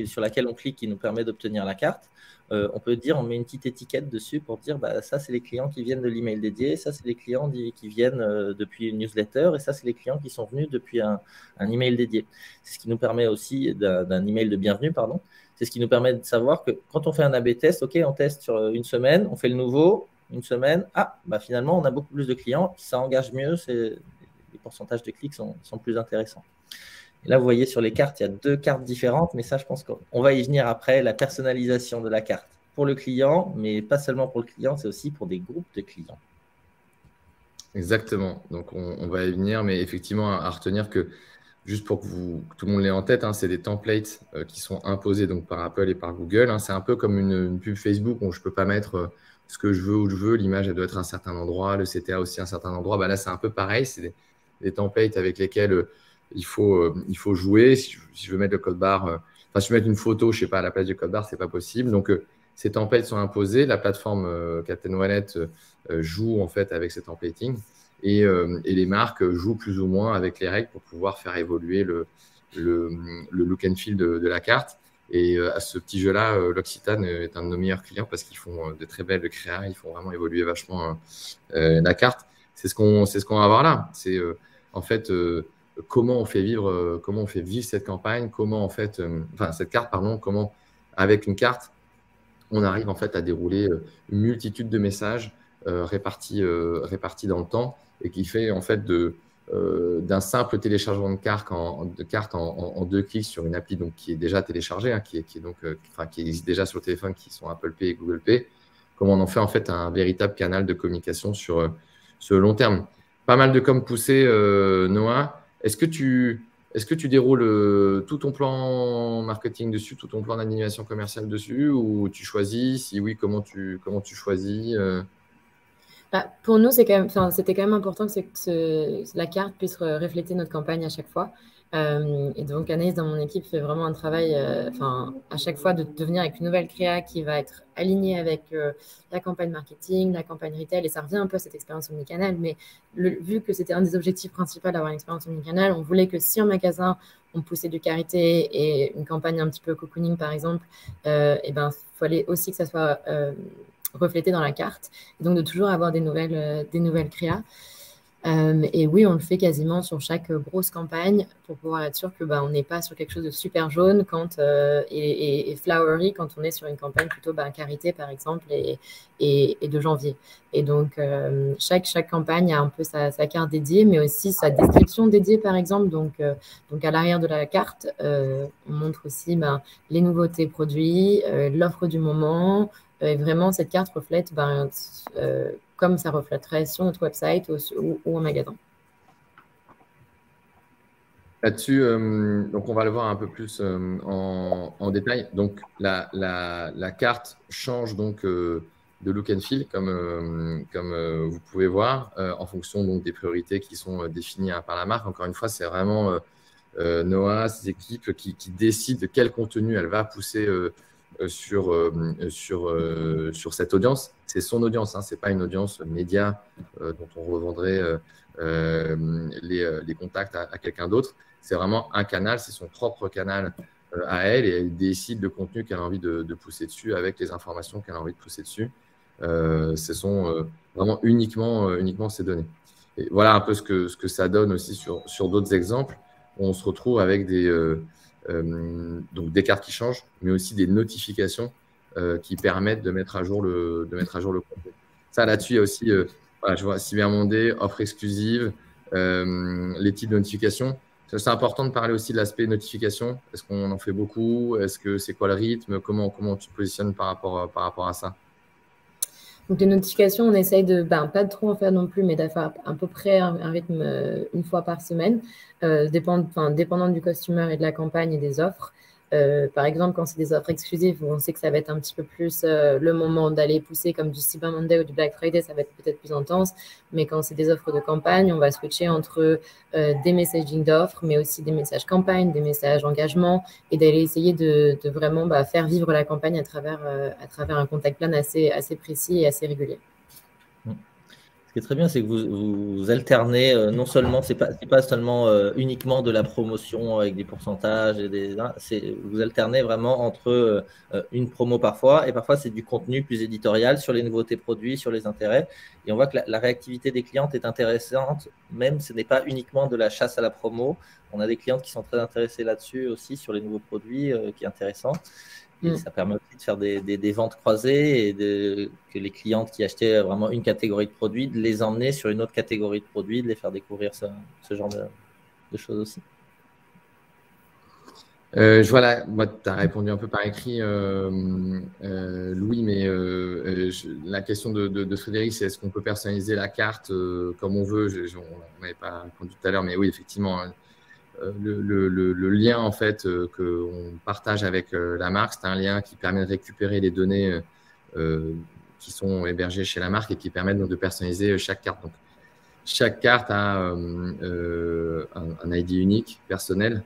sur laquelle on clique qui nous permet d'obtenir la carte. On peut dire, on met une petite étiquette dessus pour dire ça, c'est les clients qui viennent de l'email dédié, ça, c'est les clients qui viennent depuis une newsletter, et ça, c'est les clients qui sont venus depuis un email dédié. C'est ce qui nous permet aussi d'un email de bienvenue, pardon. C'est ce qui nous permet de savoir que quand on fait un A/B test, OK, on teste sur une semaine, on fait le nouveau, une semaine, finalement, on a beaucoup plus de clients, ça engage mieux, les pourcentages de clics sont plus intéressants. Et là, vous voyez sur les cartes, il y a 2 cartes différentes, mais ça, je pense qu'on va y venir après, la personnalisation de la carte pour le client, mais pas seulement pour le client, c'est aussi pour des groupes de clients. Exactement. Donc, on va y venir, mais effectivement, à retenir que, juste pour que tout le monde l'ait en tête, c'est des templates qui sont imposés donc, par Apple et par Google. C'est un peu comme une pub Facebook où je ne peux pas mettre ce que je veux où je veux. L'image, elle doit être à un certain endroit, le CTA aussi à un certain endroit. Là, c'est un peu pareil. C'est des templates avec lesquels il faut jouer. Si je veux mettre le code barre, si je veux mettre une photo, je ne sais pas, à la place du code barre, ce n'est pas possible. Donc, ces templates sont imposés. La plateforme Captain Wallet joue en fait avec ces templating et les marques jouent plus ou moins avec les règles pour pouvoir faire évoluer le look and feel de la carte. Et à ce petit jeu-là, l'Occitane est un de nos meilleurs clients parce qu'ils font de très belles créas. Ils font vraiment évoluer vachement la carte. C'est ce qu'on va voir là. C'est en fait comment on fait vivre cette campagne, comment en fait, cette carte, pardon, comment avec une carte, on arrive en fait à dérouler une multitude de messages répartis dans le temps et qui fait en fait d'un simple téléchargement de carte en 2 clics sur une appli donc, qui est déjà téléchargée, qui existe déjà sur le téléphone, qui sont Apple Pay et Google Pay, comment on en fait en fait un véritable canal de communication sur ce long terme. Pas mal de com poussé, Noah. Est-ce que tu déroules tout ton plan marketing dessus, tout ton plan d'animation commerciale dessus, ou tu choisis? Si oui, comment tu choisis Pour nous, c'était quand même important que la carte puisse refléter notre campagne à chaque fois. Et donc, Anaïs, dans mon équipe, fait vraiment un travail à chaque fois de venir avec une nouvelle créa qui va être alignée avec la campagne marketing, la campagne retail. Et ça revient un peu à cette expérience omnicanal. Mais vu que c'était un des objectifs principaux d'avoir une expérience omnicanal, on voulait que si en magasin, on poussait du karité et une campagne un petit peu cocooning, par exemple, il fallait aussi que ça soit reflété dans la carte. Et donc, de toujours avoir des nouvelles créas. Et oui, on le fait quasiment sur chaque grosse campagne pour pouvoir être sûr que on n'est pas sur quelque chose de super jaune et flowery quand on est sur une campagne plutôt karité, par exemple, et de janvier. Et donc, chaque campagne a un peu sa carte dédiée, mais aussi sa description dédiée, par exemple. Donc à l'arrière de la carte, on montre aussi les nouveautés produits, l'offre du moment. Et vraiment, cette carte reflète comme ça reflèterait sur notre website ou en magasin. Là-dessus, donc on va le voir un peu plus en détail. Donc la carte change donc de look and feel, comme vous pouvez voir, en fonction donc des priorités qui sont définies par la marque. Encore une fois, c'est vraiment Noah, ses équipes qui décident de quel contenu elle va pousser sur cette audience. C'est son audience, ce n'est pas une audience média dont on revendrait les contacts à quelqu'un d'autre. C'est vraiment un canal, c'est son propre canal à elle, et elle décide le contenu qu'elle a envie de pousser dessus avec les informations qu'elle a envie de pousser dessus. Ce sont vraiment uniquement ces données. Et voilà un peu ce que ça donne aussi sur d'autres exemples. On se retrouve avec donc des cartes qui changent, mais aussi des notifications qui permettent de mettre à jour le contenu. Ça, là-dessus, il y a aussi, je vois Cyber Monday, offre exclusive, les types de notifications. C'est important de parler aussi de l'aspect notification. Est-ce qu'on en fait beaucoup? Est-ce que c'est quoi le rythme? Comment tu te positionnes par rapport à ça? Donc, les notifications, on essaye de pas de trop en faire non plus, mais d'avoir à peu près un rythme une fois par semaine, dépendant du customer et de la campagne et des offres. Par exemple, quand c'est des offres exclusives, où on sait que ça va être un petit peu plus le moment d'aller pousser, comme du Cyber Monday ou du Black Friday, ça va être peut-être plus intense. Mais quand c'est des offres de campagne, on va switcher entre des messaging d'offres, mais aussi des messages campagne, des messages engagement, et d'aller essayer de vraiment faire vivre la campagne à travers un contact plan assez précis et assez régulier. Ce qui est très bien, c'est que vous alternez, non seulement, c'est pas seulement uniquement de la promotion avec des pourcentages, vous alternez vraiment entre une promo parfois, et parfois c'est du contenu plus éditorial sur les nouveautés produits, sur les intérêts. Et on voit que la réactivité des clientes est intéressante, même ce n'est pas uniquement de la chasse à la promo. On a des clientes qui sont très intéressées là-dessus aussi, sur les nouveaux produits, qui est intéressant. Et ça permet aussi de faire des ventes croisées et que les clientes qui achetaient vraiment une catégorie de produits, de les emmener sur une autre catégorie de produits, de les faire découvrir ce genre de choses aussi. Voilà, moi, tu as répondu un peu par écrit, Louis, mais la question de Frédéric, c'est est-ce qu'on peut personnaliser la carte comme on veut? On n'avait pas répondu tout à l'heure, mais oui, effectivement, le lien en fait qu'on partage avec la marque, c'est un lien qui permet de récupérer les données qui sont hébergées chez la marque et qui permettent donc de personnaliser chaque carte. Donc, chaque carte a un ID unique, personnel,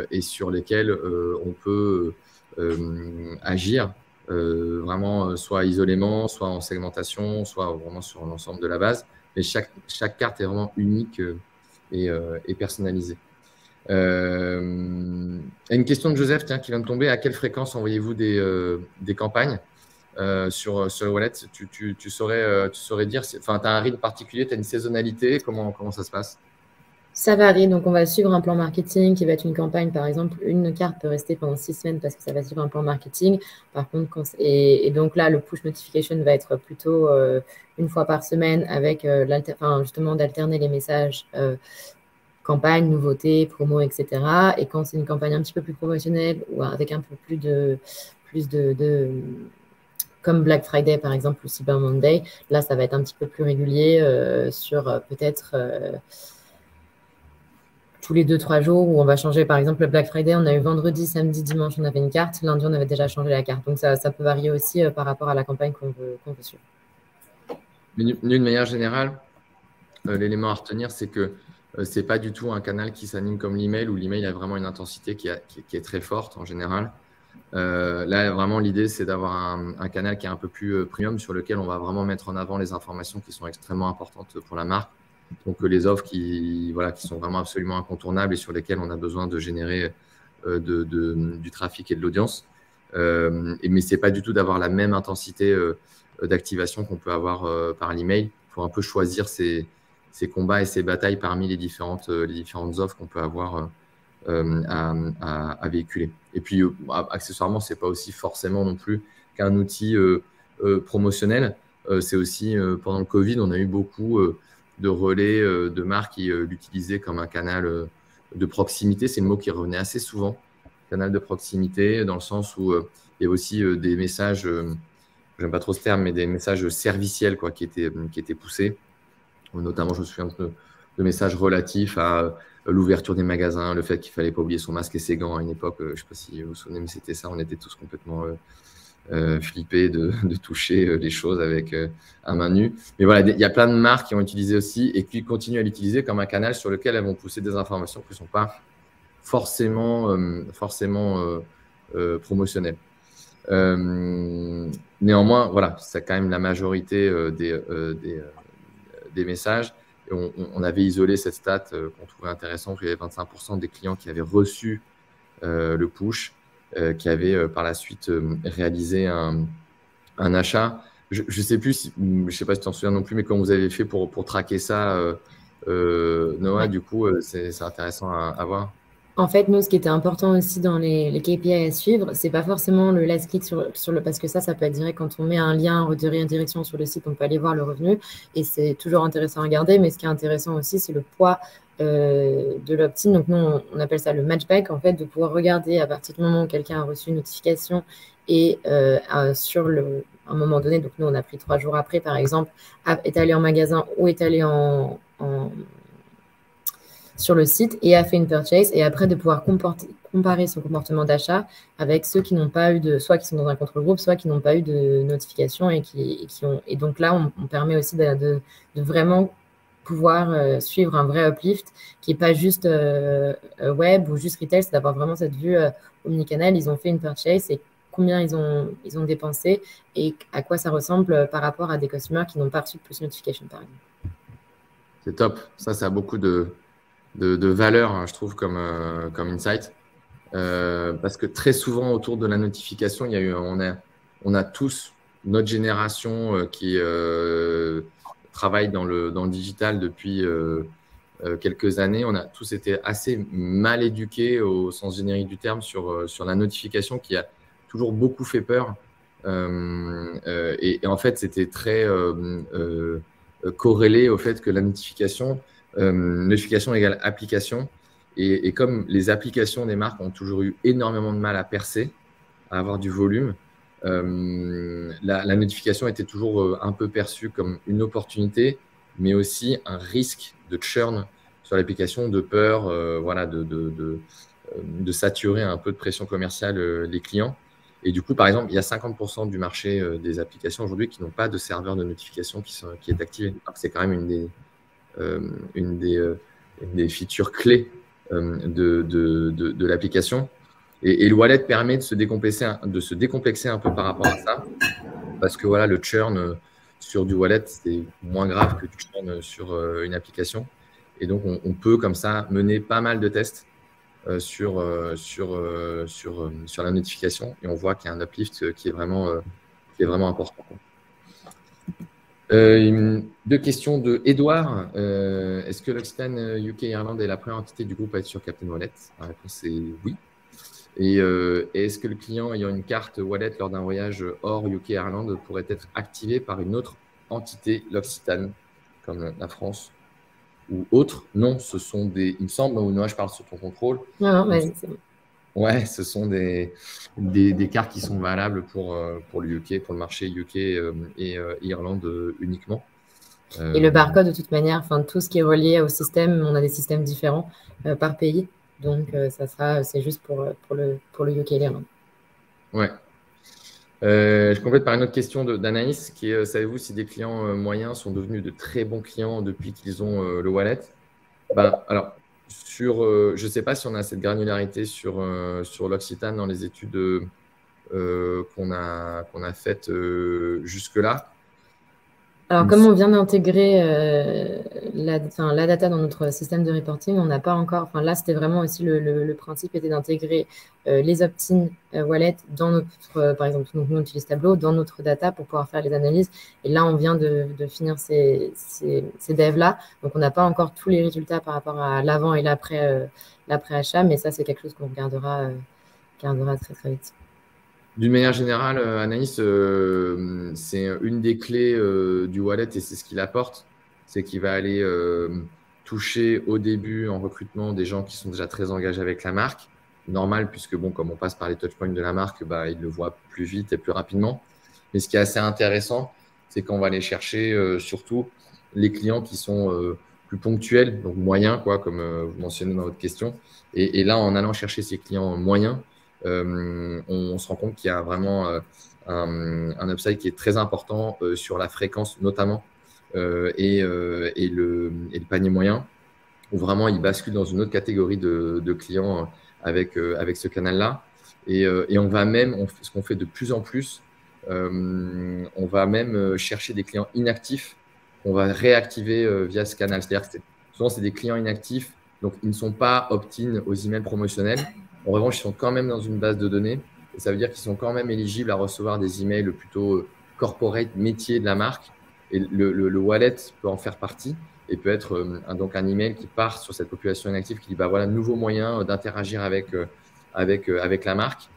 et sur lesquels on peut agir vraiment soit isolément, soit en segmentation, soit vraiment sur l'ensemble de la base. Mais chaque carte est vraiment unique et personnalisée. Une question de Joseph qui vient de tomber. À quelle fréquence envoyez-vous des campagnes sur le wallet? Tu saurais dire, tu as un rythme particulier, tu as une saisonnalité, comment ça se passe? Ça varie, donc on va suivre un plan marketing qui va être une campagne, par exemple, une carte peut rester pendant 6 semaines parce que ça va suivre un plan marketing. Par contre, et donc là, le push notification va être plutôt une fois par semaine avec justement d'alterner les messages campagne, nouveautés, promo, etc. Et quand c'est une campagne un petit peu plus promotionnelle ou avec un peu plus de comme Black Friday, par exemple, ou Cyber Monday, là, ça va être un petit peu plus régulier sur peut-être tous les 2-3 jours où on va changer. Par exemple, le Black Friday, on a eu vendredi, samedi, dimanche, on avait une carte. Lundi, on avait déjà changé la carte. Donc, ça peut varier aussi par rapport à la campagne qu'on veut suivre. Mais d'une manière générale, l'élément à retenir, c'est que ce n'est pas du tout un canal qui s'anime comme l'email, où l'email a vraiment une intensité qui est très forte en général. Là, vraiment, l'idée, c'est d'avoir un canal qui est un peu plus premium, sur lequel on va vraiment mettre en avant les informations qui sont extrêmement importantes pour la marque. Donc, les offres qui sont vraiment absolument incontournables et sur lesquelles on a besoin de générer du trafic et de l'audience. Mais ce n'est pas du tout d'avoir la même intensité d'activation qu'on peut avoir par l'email. Il faut un peu choisir ses combats et ses batailles parmi les différentes offres qu'on peut avoir à véhiculer. Et puis, accessoirement, ce n'est pas aussi forcément non plus qu'un outil promotionnel. C'est aussi, pendant le Covid, on a eu beaucoup de relais de marques qui l'utilisaient comme un canal de proximité. C'est le mot qui revenait assez souvent, canal de proximité, dans le sens où il y a aussi des messages, j'aime pas trop ce terme, mais des messages serviciels qui étaient poussés. Notamment, je me souviens de messages relatifs à l'ouverture des magasins, le fait qu'il ne fallait pas oublier son masque et ses gants à une époque. Je ne sais pas si vous vous souvenez, mais c'était ça. On était tous complètement flippés de toucher les choses avec à main nue. Mais voilà, il y a plein de marques qui ont utilisé aussi et qui continuent à l'utiliser comme un canal sur lequel elles vont pousser des informations qui ne sont pas forcément promotionnelles. Néanmoins, voilà, c'est quand même la majorité des messages. Et on avait isolé cette stat qu'on trouvait intéressante, qu'il y avait 25% des clients qui avaient reçu le push, qui avaient par la suite réalisé un achat. Je ne sais plus, je ne sais pas si tu t'en souviens non plus, mais comment vous avez fait pour traquer ça, Noah, du coup, c'est intéressant à voir. En fait, nous, ce qui était important aussi dans les KPI à suivre, c'est pas forcément le last click parce que ça peut être direct quand on met un lien de redirection sur le site, on peut aller voir le revenu et c'est toujours intéressant à regarder. Mais ce qui est intéressant aussi, c'est le poids de l'opt-in. Donc, nous, on appelle ça le matchback, en fait, de pouvoir regarder à partir du moment où quelqu'un a reçu une notification et sur un moment donné, donc nous, on a pris 3 jours après, par exemple, est allé en magasin ou est allé sur le site et a fait une purchase et après de pouvoir comparer son comportement d'achat avec ceux qui n'ont pas eu soit qui sont dans un contrôle groupe, soit qui n'ont pas eu de notification et qui ont. Et donc là, on permet aussi de vraiment pouvoir suivre un vrai uplift qui n'est pas juste web ou juste retail, c'est d'avoir vraiment cette vue omnicanal. Ils ont fait une purchase et combien ils ont dépensé et à quoi ça ressemble par rapport à des customers qui n'ont pas reçu de push notification, par exemple. C'est top. Ça a beaucoup de valeur, hein, je trouve, comme insight. Parce que très souvent, autour de la notification, on a tous, notre génération qui travaille dans le digital depuis quelques années, on a tous été assez mal éduqués au sens générique du terme sur la notification qui a toujours beaucoup fait peur. Et en fait, c'était très corrélé au fait que la notification égale application. Et comme les applications des marques ont toujours eu énormément de mal à percer, à avoir du volume, la notification était toujours un peu perçue comme une opportunité, mais aussi un risque de churn sur l'application, de peur voilà, de saturer un peu de pression commerciale les clients. Et du coup, par exemple, il y a 50% du marché des applications aujourd'hui qui n'ont pas de serveur de notification qui est activé. C'est quand même une des features clés de l'application. Et le wallet permet de se décomplexer un peu par rapport à ça. Parce que voilà, le churn sur du wallet, c'est moins grave que du churn sur une application. Et donc, on peut comme ça mener pas mal de tests sur la notification. Et on voit qu'il y a un uplift qui est vraiment important. 2 questions de Edouard. Est-ce que l'Occitane UK Ireland est la première entité du groupe à être sur Captain Wallet? La réponse est oui. Et est-ce que le client ayant une carte wallet lors d'un voyage hors UK Ireland pourrait être activé par une autre entité l'Occitane, comme la France ou autre? Non, ce sont il me semble, ou non, je parle sur ton contrôle. Non, c'est bon. Ouais, ce sont des cartes qui sont valables pour le UK, pour le marché UK et Irlande uniquement. Et le barcode, de toute manière, tout ce qui est relié au système, on a des systèmes différents par pays. Donc, c'est juste pour le UK et l'Irlande. Ouais. Je complète par une autre question d'Anaïs qui est, savez-vous si des clients moyens sont devenus de très bons clients depuis qu'ils ont le wallet? Alors, je ne sais pas si on a cette granularité sur l'Occitane dans les études qu'on a faites jusque-là. Alors, comme on vient d'intégrer la data dans notre système de reporting, on n'a pas encore. Là, c'était vraiment aussi le principe était d'intégrer les opt-in wallet dans notre, par exemple, nous on utilise Tableau dans notre data pour pouvoir faire les analyses. Et là, on vient de finir ces devs-là. Donc, on n'a pas encore tous les résultats par rapport à l'avant et l'après achat, mais ça, c'est quelque chose qu'on regardera très, très vite. D'une manière générale, Anaïs, c'est une des clés du wallet et c'est ce qu'il apporte. C'est qu'il va aller toucher au début en recrutement des gens qui sont déjà très engagés avec la marque. Normal, puisque comme on passe par les touchpoints de la marque, ils le voient plus vite et plus rapidement. Mais ce qui est assez intéressant, c'est qu'on va aller chercher surtout les clients qui sont plus ponctuels, donc moyens, comme vous mentionnez dans votre question. Et là, en allant chercher ces clients moyens, on se rend compte qu'il y a vraiment un upside qui est très important sur la fréquence notamment et le panier moyen où vraiment il bascule dans une autre catégorie de clients avec ce canal-là et on va même, ce qu'on fait de plus en plus, on va même chercher des clients inactifs qu'on va réactiver via ce canal. C'est-à-dire que souvent c'est des clients inactifs, donc ils ne sont pas opt-in aux emails promotionnels. En revanche, ils sont quand même dans une base de données et ça veut dire qu'ils sont quand même éligibles à recevoir des emails plutôt corporate, métier de la marque et le wallet peut en faire partie. et peut être donc un email qui part sur cette population inactive qui dit bah, voilà, nouveau moyen d'interagir avec la marque.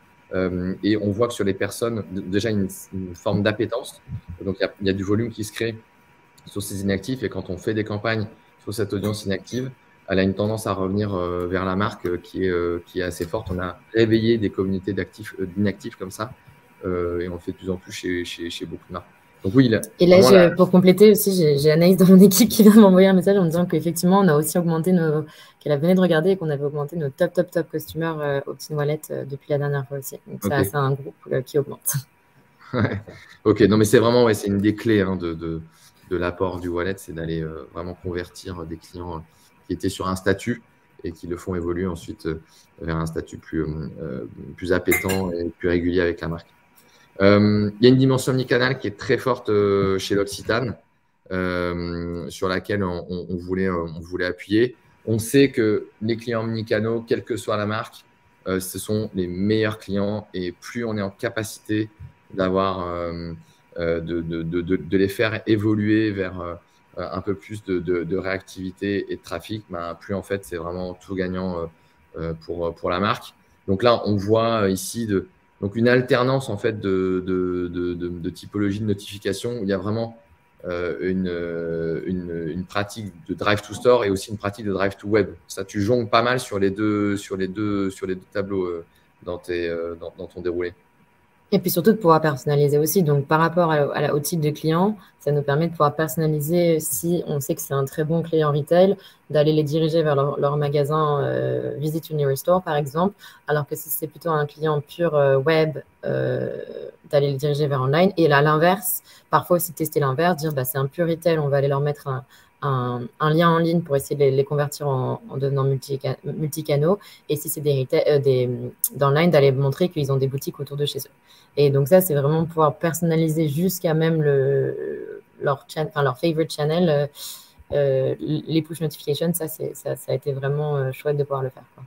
Et on voit que sur les personnes, déjà une forme d'appétence. Donc, il y a du volume qui se crée sur ces inactifs. Et quand on fait des campagnes sur cette audience inactive, elle a une tendance à revenir vers la marque qui est assez forte. On a réveillé des communautés d'inactifs comme ça. Et on le fait de plus en plus chez beaucoup de marques. Donc oui, et là, pour compléter aussi, j'ai Anaïs dans mon équipe qui vient de m'envoyer un message en me disant qu'effectivement, on a aussi augmenté qu'elle venait de regarder et qu'on avait augmenté nos top customers Opt-in Wallet depuis la dernière fois aussi. Donc okay. C'est un groupe qui augmente. Ok, non mais c'est vraiment c'est une des clés de l'apport du wallet, c'est d'aller vraiment convertir des clients qui étaient sur un statut et qui le font évoluer ensuite vers un statut plus appétant et plus régulier avec la marque. Il y a une dimension omnicanal qui est très forte chez l'Occitane, sur laquelle on voulait appuyer. On sait que les clients omnicanaux, quelle que soit la marque, ce sont les meilleurs clients et plus on est en capacité d'avoir de les faire évoluer vers un peu plus de réactivité et de trafic, plus en fait c'est vraiment tout gagnant pour la marque. Donc là, on voit ici donc une alternance en fait de typologie de notification où il y a vraiment une pratique de drive to store et aussi une pratique de drive to web. Ça, tu jongles pas mal sur les deux tableaux dans ton déroulé. Et puis surtout de pouvoir personnaliser aussi. Donc, par rapport au type de client, ça nous permet de pouvoir personnaliser si on sait que c'est un très bon client retail, d'aller les diriger vers leur magasin Visit Your Nearest Store, par exemple. Alors que si c'est plutôt un client pur web, d'aller les diriger vers online. Et là, à l'inverse, parfois aussi tester l'inverse, dire bah, c'est un pur retail, on va aller leur mettre un lien en ligne pour essayer de les convertir en devenant multicanaux. Et si c'est d'online, d'aller montrer qu'ils ont des boutiques autour de chez eux. Et donc ça, c'est vraiment pouvoir personnaliser jusqu'à même leur favorite channel, les push notifications. Ça a été vraiment chouette de pouvoir le faire, quoi.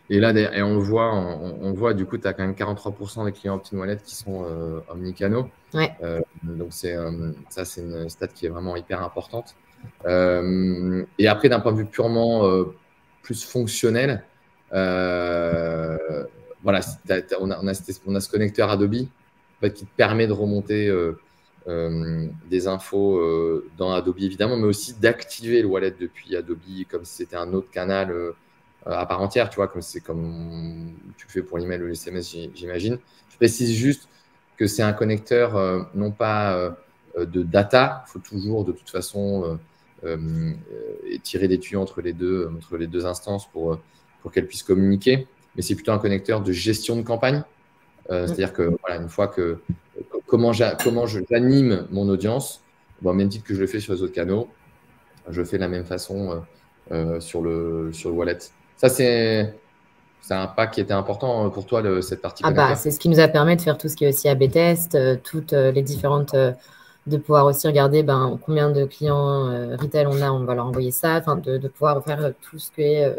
Et là, on le voit, du coup, tu as quand même 43% des clients Opt-in Wallet qui sont omnicanaux. Ouais. Donc, ça, c'est une stat qui est vraiment hyper importante. Et après, d'un point de vue purement plus fonctionnel, voilà, on a ce connecteur Adobe en fait, qui te permet de remonter des infos dans Adobe, évidemment, mais aussi d'activer le wallet depuis Adobe comme si c'était un autre canal à part entière, tu vois, comme tu le fais pour l'email ou les SMS, j'imagine. Je précise juste que c'est un connecteur non pas de data. Il faut toujours, de toute façon, tirer des tuyaux entre les deux instances pour qu'elles puissent communiquer. Mais c'est plutôt un connecteur de gestion de campagne. C'est-à-dire que, voilà, une fois que comment j'anime mon audience, au même titre que je le fais sur les autres canaux, je fais de la même façon sur le wallet. Ça, c'est un pas qui était important pour toi, cette partie connecteur. C'est ce qui nous a permis de faire tout ce qui est aussi A/B test, toutes les différentes, de pouvoir aussi regarder combien de clients retail on va leur envoyer ça, de pouvoir faire tout ce qui est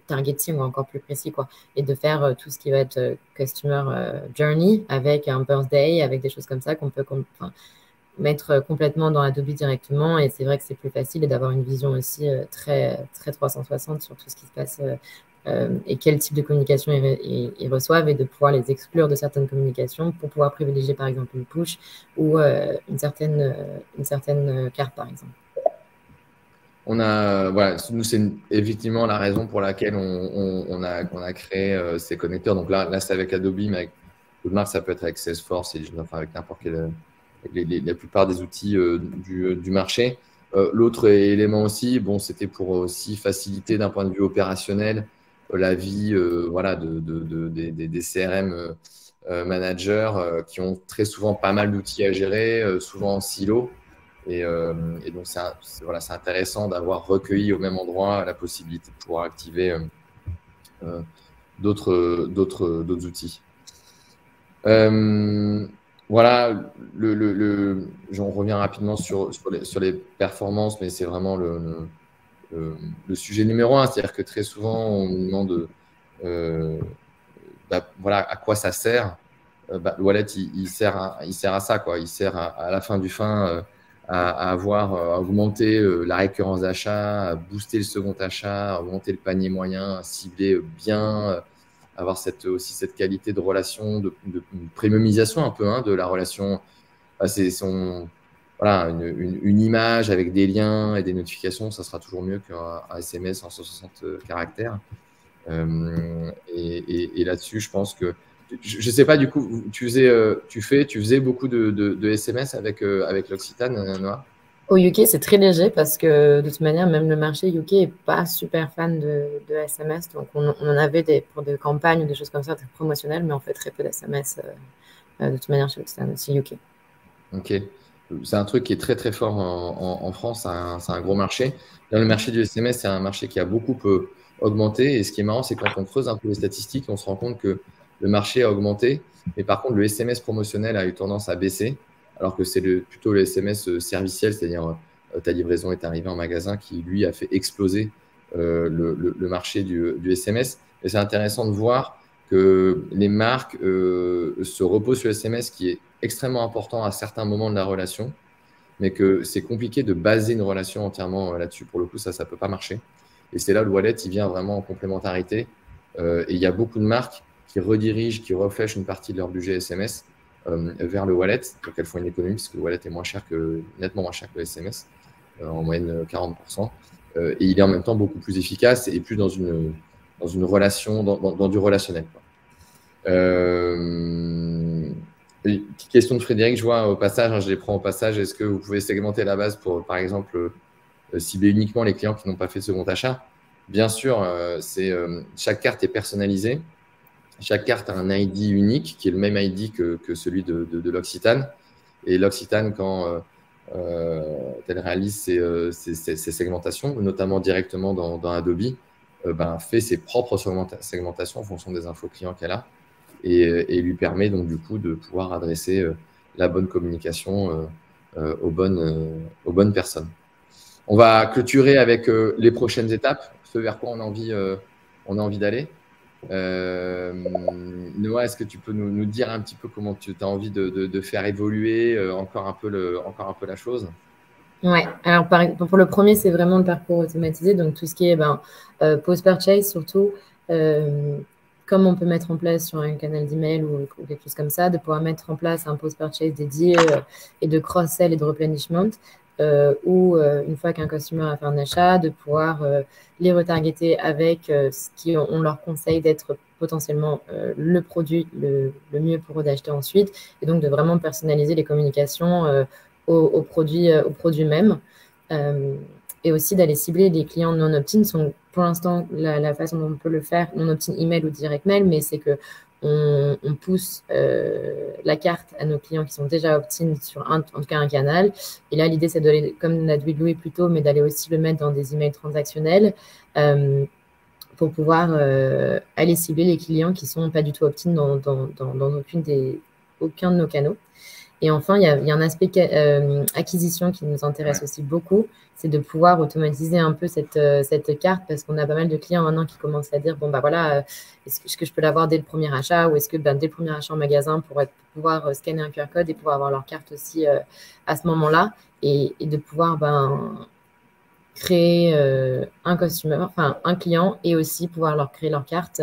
targeting encore plus précis, quoi, et de faire tout ce qui va être customer journey avec un birthday, avec des choses comme ça qu'on peut mettre complètement dans Adobe directement. Et c'est vrai que c'est plus facile et d'avoir une vision aussi très, très 360 sur tout ce qui se passe et quel type de communication ils reçoivent et de pouvoir les exclure de certaines communications pour pouvoir privilégier par exemple une push ou une certaine carte par exemple. Voilà, nous, c'est effectivement la raison pour laquelle on a créé ces connecteurs. Donc là c'est avec Adobe, mais avec d'autres marques, ça peut être avec Salesforce et avec n'importe quel la plupart des outils du marché. L'autre élément aussi, c'était pour aussi faciliter d'un point de vue opérationnel la vie voilà, des CRM managers qui ont très souvent pas mal d'outils à gérer, souvent en silo. Et donc, c'est intéressant d'avoir recueilli au même endroit la possibilité de pouvoir activer d'autres outils. Voilà, j'en reviens rapidement sur les performances, mais c'est vraiment le sujet numéro 1. C'est-à-dire que très souvent, on nous demande voilà, à quoi ça sert. Le wallet, il sert à ça, quoi. Il sert à la fin du fin à augmenter la récurrence d'achat, à booster le second achat, à augmenter le panier moyen, à cibler bien, avoir aussi cette qualité de relation, de premiumisation un peu de la relation. C'est voilà, une image avec des liens et des notifications, ça sera toujours mieux qu'un SMS en 160 caractères. Et là-dessus, je pense que je ne sais pas, du coup, tu faisais beaucoup de SMS avec l'Occitane, Noah? Au UK, c'est très léger parce que de toute manière, même le marché UK n'est pas super fan de SMS. Donc, on en avait pour des campagnes ou des choses comme ça, très promotionnelles, mais on fait très peu d'SMS de toute manière chez l'Occitane, aussi UK. Ok. C'est un truc qui est très, très fort en France. C'est un gros marché. Dans le marché du SMS, c'est un marché qui a beaucoup augmenté. Et ce qui est marrant, c'est quand on creuse un peu les statistiques, on se rend compte que le marché a augmenté. Mais par contre, le SMS promotionnel a eu tendance à baisser, alors que c'est plutôt le SMS serviciel, c'est-à-dire ta livraison est arrivée en magasin, qui, lui, a fait exploser le marché du SMS. Et c'est intéressant de voir que les marques se reposent sur le SMS, qui est extrêmement important à certains moments de la relation, mais que c'est compliqué de baser une relation entièrement là-dessus. Pour le coup, ça ne peut pas marcher. Et c'est là où le wallet, il vient vraiment en complémentarité. Et il y a beaucoup de marques qui redirigent, qui reflèchent une partie de leur budget SMS vers le wallet. Donc, elles font une économie parce que le wallet est nettement moins cher que le SMS, en moyenne 40%. Et il est en même temps beaucoup plus efficace et plus dans une relation, dans du relationnel, quoi. Petite question de Frédéric, je vois au passage, je les prends au passage. Est-ce que vous pouvez segmenter la base pour, par exemple, cibler uniquement les clients qui n'ont pas fait de second achat? Bien sûr, chaque carte est personnalisée. Chaque carte a un ID unique qui est le même ID que celui de l'Occitane. Et l'Occitane, quand elle réalise ses segmentations, notamment directement dans Adobe, fait ses propres segmentations en fonction des infos clients qu'elle a. Et lui permet donc du coup de pouvoir adresser la bonne communication aux bonnes personnes. On va clôturer avec les prochaines étapes, ce vers quoi on a envie d'aller. Noah, est-ce que tu peux nous dire un petit peu comment tu as envie de faire évoluer encore un peu la chose? Ouais, alors pour le premier, c'est vraiment le parcours automatisé, donc tout ce qui est post-purchase surtout. Comme on peut mettre en place sur un canal d'email ou quelque chose comme ça, de pouvoir mettre en place un post-purchase dédié et de cross-sell et de replenishment, ou une fois qu'un customer a fait un achat, de pouvoir les retargeter avec ce qu'on leur conseille d'être potentiellement le produit le mieux pour eux d'acheter ensuite, et donc de vraiment personnaliser les communications aux produits même. Et aussi d'aller cibler les clients non opt-in. Pour l'instant, la façon dont on peut le faire, non opt-in email ou direct mail, mais c'est que on pousse la carte à nos clients qui sont déjà opt-in sur en tout cas un canal. Et là, l'idée, c'est d'aller, comme l'a dit Louis plus tôt, mais d'aller aussi le mettre dans des emails transactionnels pour pouvoir aller cibler les clients qui ne sont pas du tout opt-in dans aucun de nos canaux. Et enfin, il y a un aspect acquisition qui nous intéresse aussi beaucoup, c'est de pouvoir automatiser un peu cette carte, parce qu'on a pas mal de clients maintenant qui commencent à dire, bon, voilà, est-ce que je peux l'avoir dès le premier achat, ou est-ce que dès le premier achat en magasin, pour pouvoir scanner un QR code et pouvoir avoir leur carte aussi à ce moment-là, et de pouvoir créer un client, et aussi pouvoir leur créer leur carte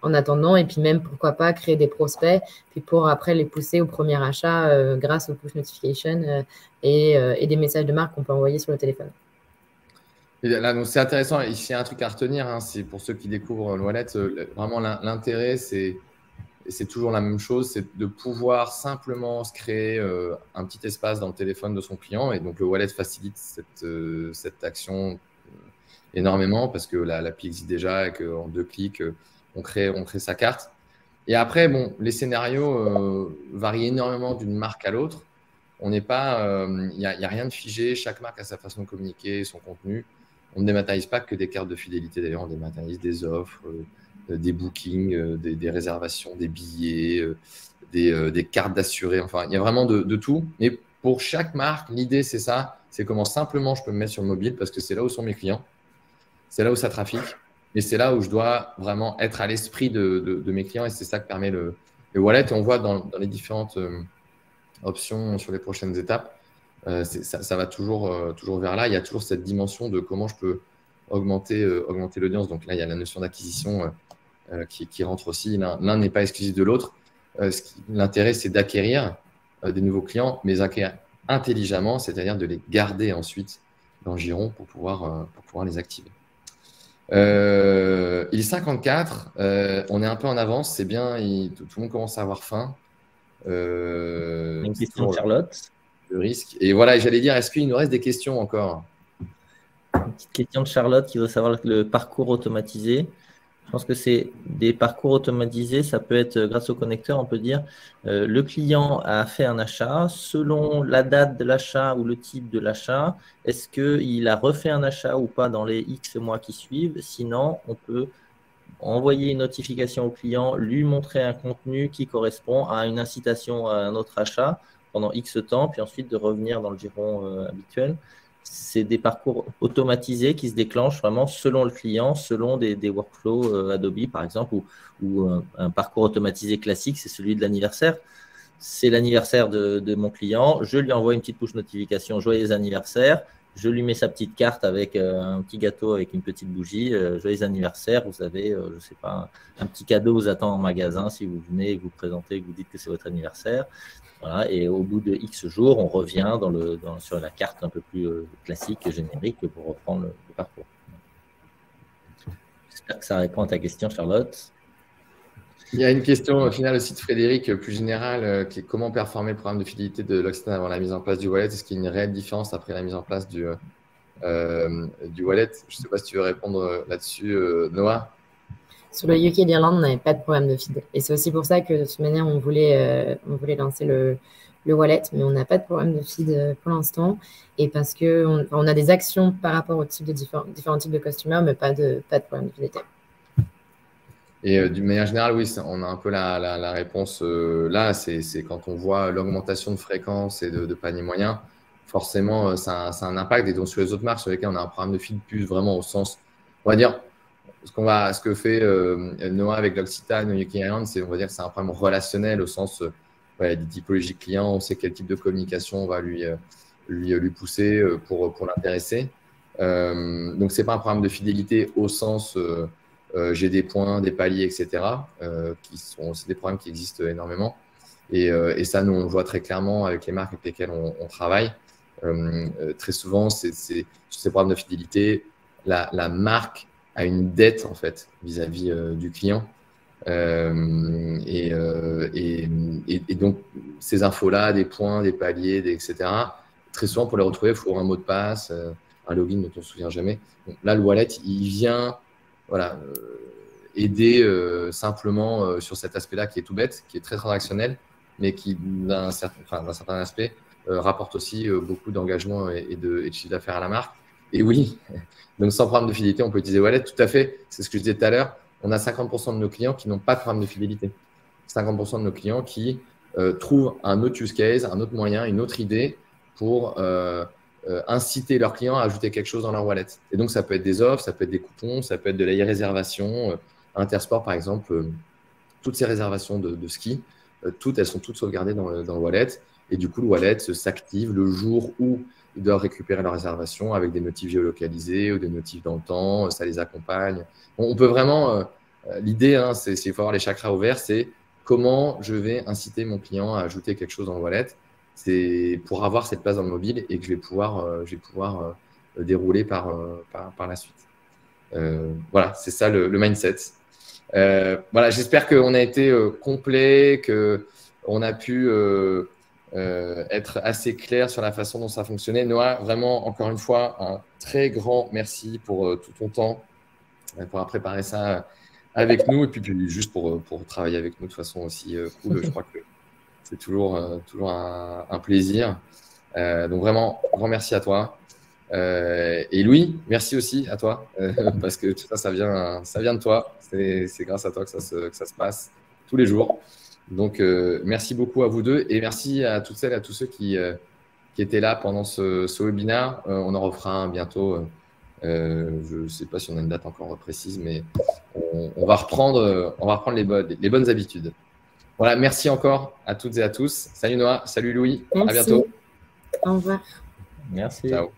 en attendant, et puis même pourquoi pas créer des prospects, puis pour après les pousser au premier achat grâce aux push notifications et des messages de marque qu'on peut envoyer sur le téléphone. Et là, donc c'est intéressant. Ici, il y a un truc à retenir, c'est pour ceux qui découvrent le wallet, vraiment l'intérêt, c'est toujours la même chose, c'est de pouvoir simplement se créer un petit espace dans le téléphone de son client. Et donc, le wallet facilite cette action énormément, parce que l'appli existe déjà et qu'en 2 clics, on crée sa carte. Et après, bon, les scénarios varient énormément d'une marque à l'autre. Il n'y a rien de figé. Chaque marque a sa façon de communiquer, son contenu. On ne dématérialise pas que des cartes de fidélité. D'ailleurs, on dématérialise des offres, des bookings, des réservations, des billets, des cartes d'assurés. Enfin, il y a vraiment de tout. Mais pour chaque marque, l'idée, c'est ça. C'est comment simplement je peux me mettre sur le mobile, parce que c'est là où sont mes clients. C'est là où ça trafique. Et c'est là où je dois vraiment être à l'esprit de mes clients. Et c'est ça que permet le wallet. Et on voit dans les différentes options sur les prochaines étapes. Ça va toujours vers là. Il y a toujours cette dimension de comment je peux augmenter l'audience. Donc là, il y a la notion d'acquisition qui rentre aussi. L'un n'est pas exclusif de l'autre. L'intérêt, c'est d'acquérir des nouveaux clients, mais acquérir intelligemment, c'est-à-dire de les garder ensuite dans le giron pour pouvoir les activer. Il est 54, on est un peu en avance, c'est bien, tout le monde commence à avoir faim. Une question de Charlotte. Le risque. Et voilà, j'allais dire, est-ce qu'il nous reste des questions encore? Une petite question de Charlotte qui veut savoir le parcours automatisé. Je pense que c'est des parcours automatisés, ça peut être grâce au connecteur, on peut dire le client a fait un achat, selon la date de l'achat ou le type de l'achat, est-ce qu'il a refait un achat ou pas dans les X mois qui suivent? Sinon, on peut envoyer une notification au client, lui montrer un contenu qui correspond à une incitation à un autre achat pendant X temps, puis ensuite de revenir dans le giron habituel. C'est des parcours automatisés qui se déclenchent vraiment selon le client, selon des workflows Adobe, par exemple, ou un parcours automatisé classique, c'est celui de l'anniversaire. C'est l'anniversaire de mon client, je lui envoie une petite push notification, joyeux anniversaire, je lui mets sa petite carte avec un petit gâteau avec une petite bougie, joyeux anniversaire, vous avez, je ne sais pas, un petit cadeau vous attend en magasin si vous venez, vous présentez, que vous dites que c'est votre anniversaire. Voilà, et au bout de X jours, on revient sur la carte un peu plus classique, générique, pour reprendre le parcours. J'espère que ça répond à ta question, Charlotte. Il y a une question au final aussi de Frédéric, plus générale, qui est comment performer le programme de fidélité de L'Occitane avant la mise en place du wallet? Est-ce qu'il y a une réelle différence après la mise en place du wallet? Je ne sais pas si tu veux répondre là-dessus, Noah. Sur le UK d'Irlande, on n'avait pas de programme de feed. Et c'est aussi pour ça que de toute manière, on voulait lancer le wallet, mais on n'a pas de programme de feed pour l'instant. Et parce qu'on a des actions par rapport aux types de différents types de customers, mais pas de programme de fidélité. Et d'une manière générale, oui, on a un peu la réponse là. C'est quand on voit l'augmentation de fréquence et de panier moyen, forcément, ça a un impact. Et donc, sur les autres marques sur lesquelles on a un programme de feed plus vraiment au sens, on va dire, ce que fait Noah avec l'Occitane, UK Ireland, on va dire que c'est un programme relationnel au sens des typologies clients. On sait quel type de communication on va lui pousser pour l'intéresser. Donc, ce n'est pas un programme de fidélité au sens j'ai des points, des paliers, etc. C'est des programmes qui existent énormément. Et ça, nous, on le voit très clairement avec les marques avec lesquelles on travaille. Très souvent, sur ces programmes de fidélité, la marque a une dette en fait vis-à-vis du client. Et donc, ces infos-là, des points, des paliers, etc., très souvent, pour les retrouver, il faut un mot de passe, un login dont on ne se souvient jamais. Donc, là, le wallet, il vient aider simplement sur cet aspect-là qui est tout bête, qui est très transactionnel, mais qui, d'un certain aspect, rapporte aussi beaucoup d'engagement et de chiffre d'affaires à la marque. Et oui, donc sans programme de fidélité, on peut utiliser Wallet, tout à fait. C'est ce que je disais tout à l'heure. On a 50% de nos clients qui n'ont pas de programme de fidélité. 50% de nos clients qui trouvent un autre use case, un autre moyen, une autre idée pour inciter leurs clients à ajouter quelque chose dans leur wallet. Et donc, ça peut être des offres, ça peut être des coupons, ça peut être de la e-réservation. Intersport, par exemple, toutes ces réservations de ski, elles sont toutes sauvegardées dans le wallet. Et du coup, le wallet s'active le jour où ils doivent récupérer leur réservation avec des notifs géolocalisés ou des notifs dans le temps. Ça les accompagne. On peut vraiment… l'idée, c'est il faut avoir les chakras ouverts, c'est comment je vais inciter mon client à ajouter quelque chose dans le wallet. C'est pour avoir cette place dans le mobile et que je vais pouvoir dérouler par la suite. Voilà, c'est ça le mindset. Voilà, j'espère qu'on a été complet, qu'on a pu être assez clair sur la façon dont ça fonctionnait. Noah, vraiment, encore une fois, un très grand merci pour tout ton temps, pour avoir préparé ça avec nous et puis juste pour travailler avec nous de façon aussi cool. Je crois que c'est toujours un plaisir. Donc vraiment, grand merci à toi. Et Louis, merci aussi à toi parce que tout ça, ça vient de toi. C'est grâce à toi que ça se passe tous les jours. Donc, merci beaucoup à vous deux et merci à toutes celles et à tous ceux qui étaient là pendant ce webinaire. On en refera un bientôt. Je ne sais pas si on a une date encore précise, mais on va reprendre les bonnes habitudes. Voilà, merci encore à toutes et à tous. Salut Noah, salut Louis, Merci. à bientôt. Au revoir. Merci. Ciao.